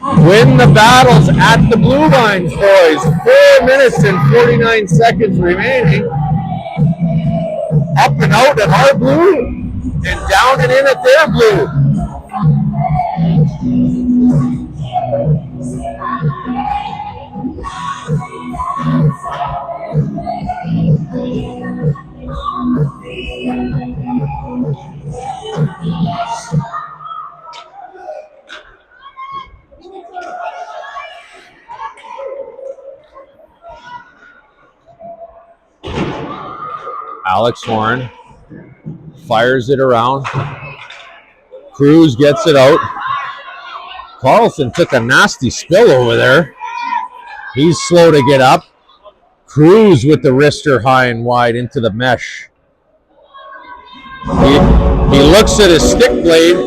Win the battles at the blue lines, boys. 4 minutes and 49 seconds remaining. Up and out at our blue, and down and in at their blue. Alex Horn fires it around. Cruz gets it out. Carlson took a nasty spill over there. He's slow to get up. Cruz with the wrister high and wide into the mesh. He looks at his stick blade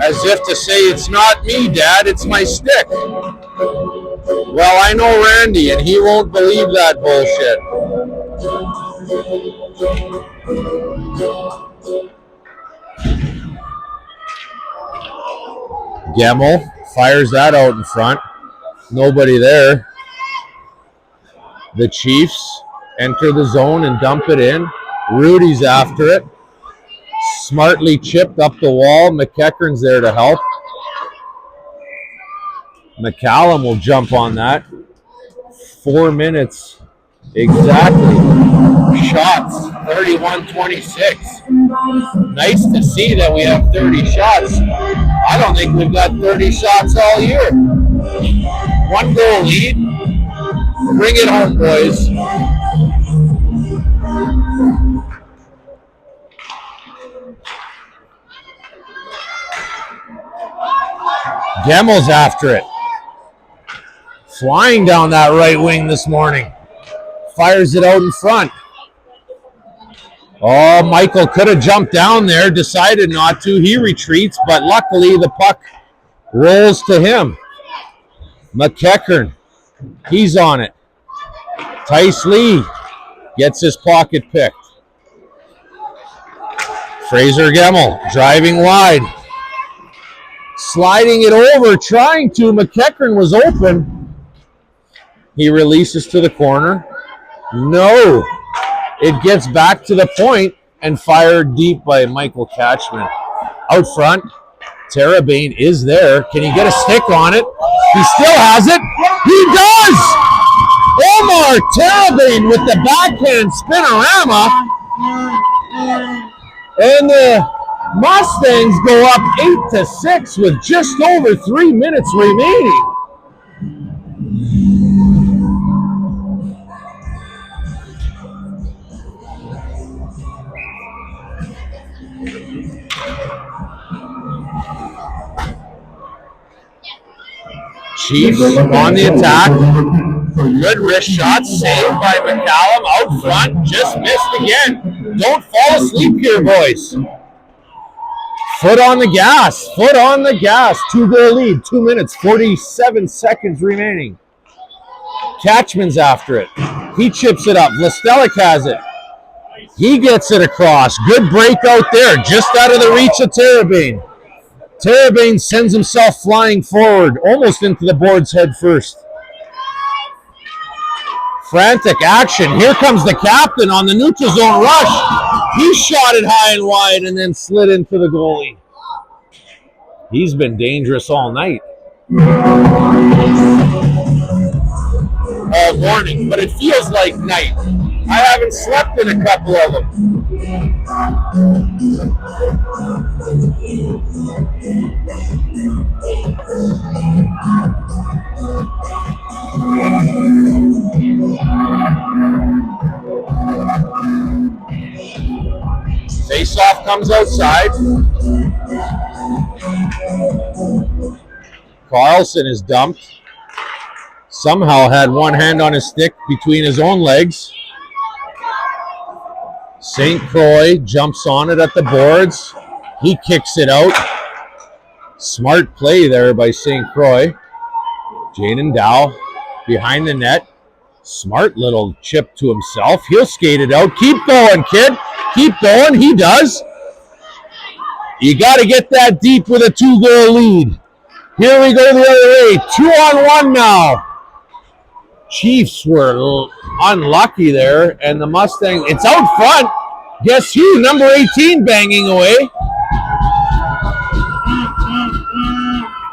as if to say, it's not me, Dad, it's my stick. Well, I know Randy, and he won't believe that bullshit. Gemmel fires that out in front. Nobody there. The Chiefs enter the zone and dump it in. Rudy's after it. Smartly chipped up the wall. McEachern's there to help. McCallum will jump on that. 4 minutes exactly. Shots, 31-26. Nice to see that we have 30 shots. I don't think we've got 30 shots all year. 1 goal lead. Bring it home, boys. Gemmel's after it. Flying down that right wing this morning. Fires it out in front. Oh, Michael could have jumped down there, decided not to. He retreats, but luckily the puck rolls to him. McEachern, he's on it. Tice Lee gets his pocket picked. Fraser Gemmel driving wide. Sliding it over, trying to. McEachern was open. He releases to the corner. No. It gets back to the point and fired deep by Michael Catchman. Out front, Terabane is there. Can he get a stick on it? He still has it. He does! Omar Terabane with the backhand spinorama. And the Mustangs go up 8-6 with just over 3 minutes remaining. Chiefs on the attack. Good wrist shot, saved by McCallum out front. Just missed again. Don't fall asleep here, boys. Foot on the gas. Foot on the gas. 2-goal lead. 2 minutes, 47 seconds remaining. Catchman's after it. He chips it up. Vlastelik has it. He gets it across. Good break out there. Just out of the reach of Terabane. Terabane sends himself flying forward, almost into the boards head first. Frantic action. Here comes the captain on the neutral zone rush. He shot it high and wide and then slid into the goalie. He's been dangerous all night. All morning, but it feels like night. I haven't slept in a couple of them. Face-off comes outside. Carlson is dumped. Somehow had one hand on his stick between his own legs. St. Croix jumps on it at the boards. He kicks it out. Smart play there by St. Croix. Jaden Dow behind the net. Smart little chip to himself. He'll skate it out. Keep going, kid. Keep going. He does. You got to get that deep with a 2-goal lead. Here we go the other way. 2-on-1 now. Chiefs were unlucky there, and the Mustangs, it's out front. Guess who? Number 18 banging away.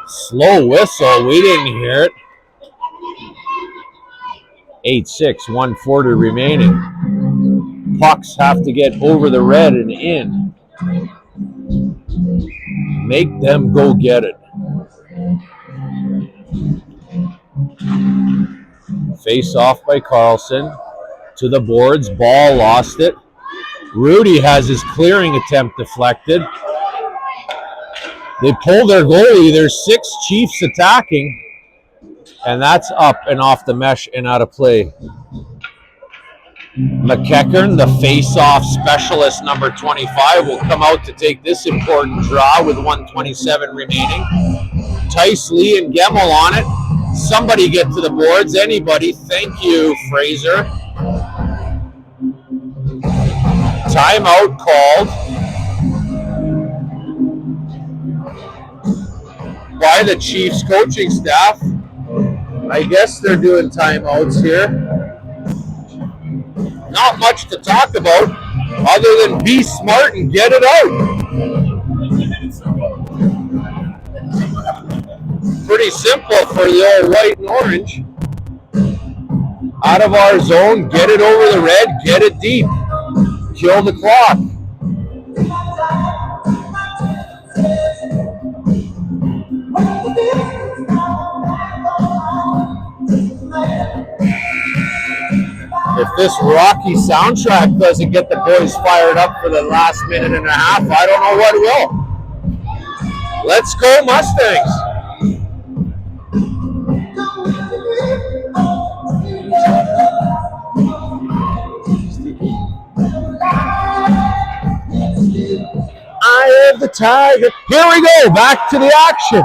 Slow whistle. We didn't hear it. 8-6, 1:40 remaining. Pucks have to get over the red and in. Make them go get it. Face off by Carlson. To the boards. Ball lost it. Rudy has his clearing attempt deflected. They pull their goalie. There's 6 Chiefs attacking. And that's up and off the mesh and out of play. McKeckern, the face-off specialist, number 25, will come out to take this important draw with 1:27 remaining. Tice, Lee, and Gemmel on it. Somebody get to the boards. Anybody. Thank you, Fraser. Timeout called by the Chiefs coaching staff. I guess they're doing timeouts here. Not much to talk about other than be smart and get it out. Pretty simple for the old white and orange. Out of our zone, get it over the red, get it deep. Kill the clock. If this Rocky soundtrack doesn't get the boys fired up for the last minute and a half, I don't know what will. Let's go Mustangs. I am the Tiger. Here we go. Back to the action.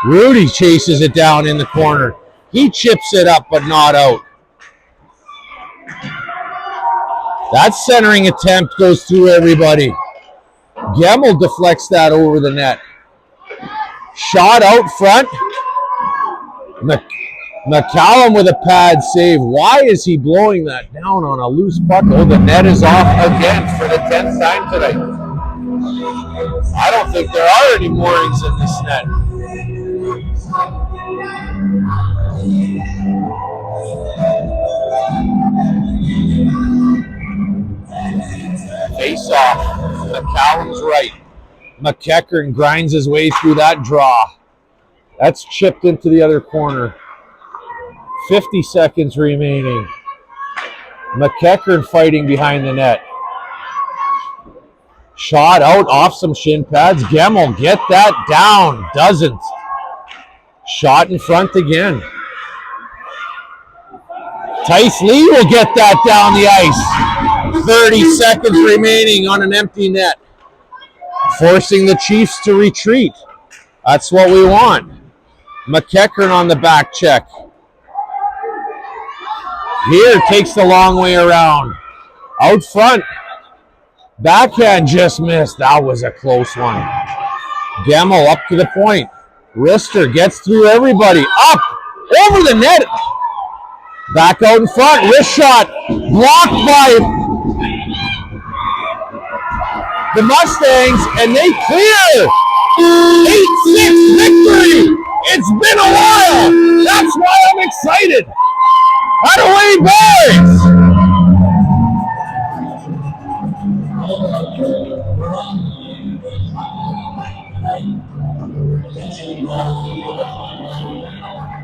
Rudy chases it down in the corner. He chips it up, but not out. That centering attempt goes through everybody. Gemmel deflects that over the net. Shot out front. McCallum with a pad save. Why is he blowing that down on a loose puck? Oh, the net is off again for the 10th time tonight. I don't think there are any moorings in this net. Face off. McCallum's right. McKeckern grinds his way through that draw. That's chipped into the other corner. 50 seconds remaining. McKeckern fighting behind the net. Shot out off some shin pads. Gemmel, get that down. Doesn't. Shot in front again. Tice Lee will get that down the ice. 30 seconds remaining on an empty net. Forcing the Chiefs to retreat. That's what we want. McKeckern on the back check. Here takes the long way around. Out front. Backhand just missed. That was a close one. Gemmel up to the point. Rister gets through everybody. Up. Over the net. Back out in front. Wrist shot. Blocked by the Mustangs. And they clear. 8-6 victory. It's been a while. That's why I'm excited. Away, boys!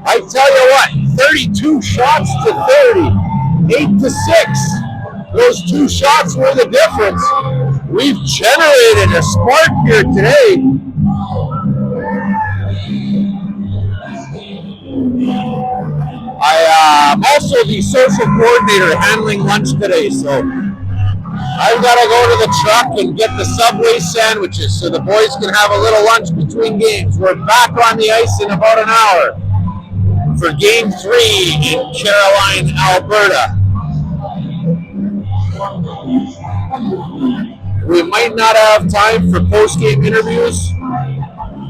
I tell you what, 32 shots to 30, 8-6. Those 2 shots were the difference. We've generated a spark here today. I'm also the social coordinator handling lunch today, so I've got to go to the truck and get the Subway sandwiches so the boys can have a little lunch between games. We're back on the ice in about an hour for Game 3 in Caroline, Alberta. We might not have time for post-game interviews.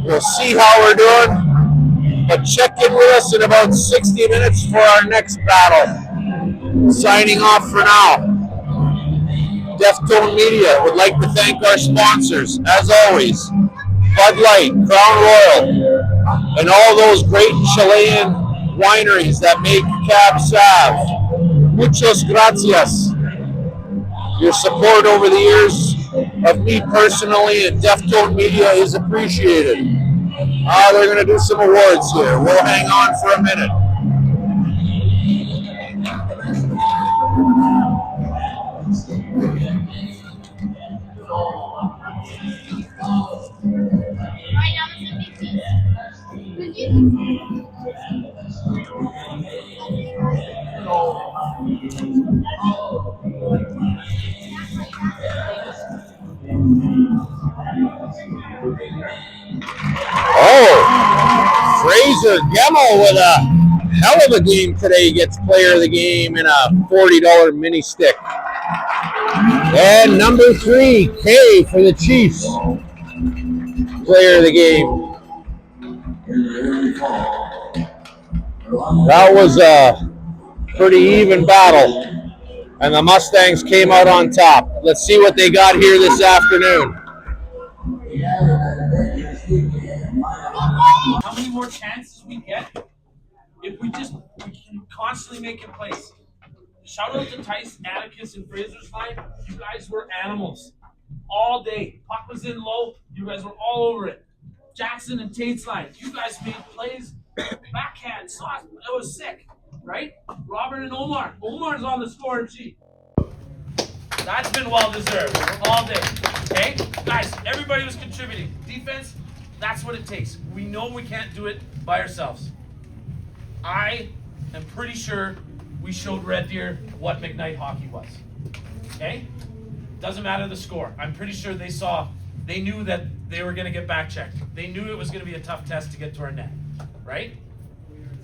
We'll see how we're doing, but check in with us in about 60 minutes for our next battle. Signing off for now. Deftone Media would like to thank our sponsors, as always, Bud Light, Crown Royal, and all those great Chilean wineries that make Cab Sav. Muchas gracias. Your support over the years of me personally and Deftone Media is appreciated. They're going to do some awards here. We'll hang on for a minute. Oh, Fraser Gemmel with a hell of a game today. Gets player of the game in a $40 mini stick. And number 3, K for the Chiefs. Player of the game. That was a pretty even battle. And the Mustangs came out on top. Let's see what they got here this afternoon. How many more chances we get if we constantly make it plays? Shout out to Tice, Atticus, and Fraser's line. You guys were animals all day. Puck was in low. You guys were all over it. Jackson and Tate's line. You guys made plays. Backhand, sauce. It was sick, right? Robert and Omar. Omar's on the scoring sheet. That's been well deserved all day. Okay, guys. Everybody was contributing. Defense. That's what it takes. We know we can't do it by ourselves. I am pretty sure we showed Red Deer what McKnight hockey was. Okay? Doesn't matter the score. I'm pretty sure they knew that they were going to get back checked. They knew it was going to be a tough test to get to our net. Right?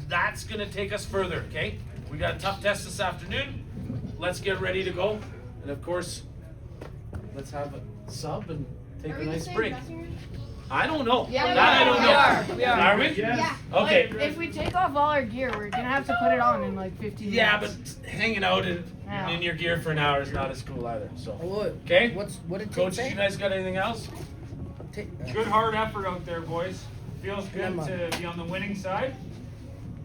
That's going to take us further. Okay? We got a tough test this afternoon. Let's get ready to go. And of course, let's have a sub and take a nice break. I don't know. Yeah, that I don't know. We are. Are we? Yeah. Okay. Like, if we take off all our gear, we're gonna have to put it on in like 15 minutes. Yeah, but hanging out in your gear for an hour is not as cool either. So. Okay. What did Coaches, you guys got anything else? Good hard effort out there, boys. Feels good to be on the winning side.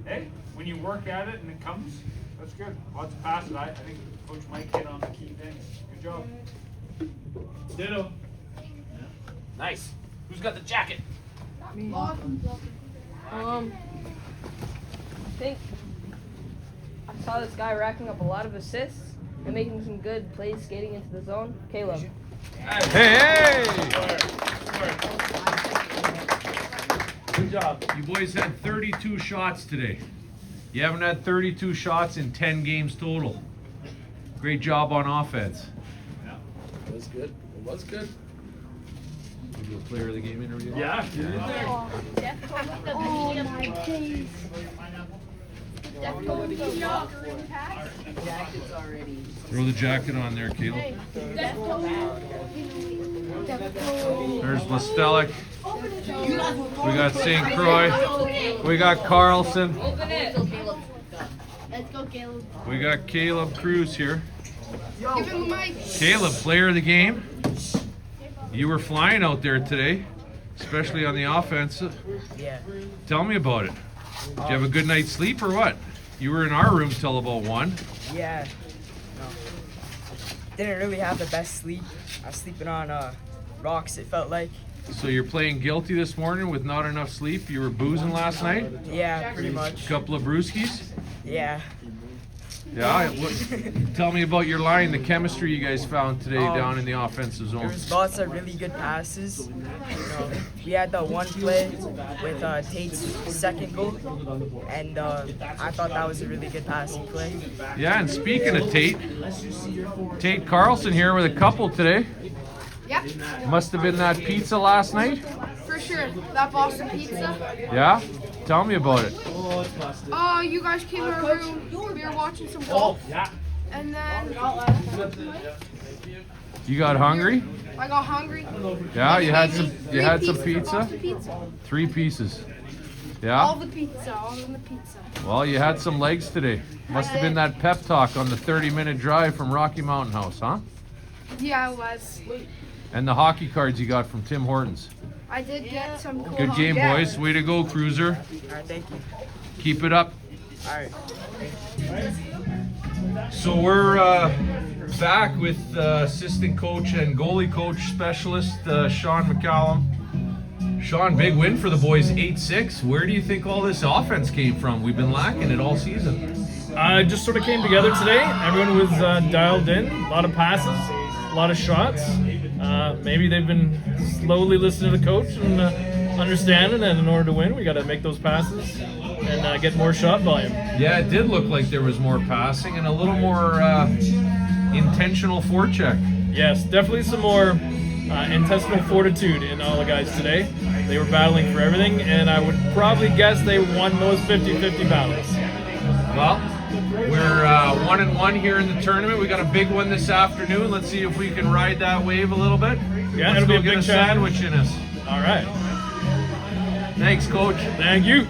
Hey, when you work at it and it comes, that's good. Lots of passes. I think Coach Mike hit on the key things. Good job. Ditto. Nice. Who's got the jacket? Me. I think I saw this guy racking up a lot of assists and making some good plays skating into the zone. Caleb. Hey! Good job. You boys had 32 shots today. You haven't had 32 shots in 10 games total. Great job on offense. Yeah, it was good. It was good. Do a player of the game interview? Yeah. Throw the jacket on there, Caleb. There's Mostelic. We got St. Croix. We got Carlson. Let's go, Caleb. We got Caleb Cruz here. Give him the mic. Caleb, player of the game. You were flying out there today, especially on the offensive. Yeah. Tell me about it. Did you have a good night's sleep or what? You were in our room till about 1. Yeah. No. Didn't really have the best sleep. I was sleeping on rocks, it felt like. So you're playing guilty this morning with not enough sleep? You were boozing last night? Yeah, pretty much. Couple of brewskis? Yeah. Yeah. Tell me about your line, the chemistry you guys found today down in the offensive There zone. was lots of really good passes. We had the one play with Tate's second goal, and I thought that was a really good passing play. Yeah, and speaking of Tate Carlson here with a couple today. Yep, Must have been that pizza last night. for sure. That Boston pizza. Yeah? Tell me about it. Oh, you guys came to our room. We were watching some golf. And then You got hungry? I got hungry. Yeah, you had Maybe some three pieces of pizza? Boston pizza. 3 pieces. All Yeah? the pizza, all in the pizza. Well, you had some legs today. Must have been that pep talk on the 30-minute drive from Rocky Mountain House, huh? Yeah, it was. And the hockey cards you got from Tim Hortons. I did get some cool Good game, hockey. boys. Way to go, Cruiser. All right, thank you. Keep it up. All right. So we're back with assistant coach and goalie coach specialist Sean McCallum. Sean, big win for the boys, 8-6. Where do you think all this offense came from? We've been lacking it all season. It just sort of came together today. Everyone was dialed in. A lot of passes, a lot of shots. Maybe they've been slowly listening to the coach and understanding that in order to win, we got to make those passes and get more shot volume. Yeah, it did look like there was more passing and a little more intentional forecheck. Yes, definitely some more intestinal fortitude in all the guys today. They were battling for everything, and I would probably guess they won those 50-50 battles. Well, we're 1-1 here in the tournament. We got a big one this afternoon. Let's see if we can ride that wave a little bit. Yeah, Let's it'll be go a get big a sandwich in us. All right. Thanks, Coach. Thank you.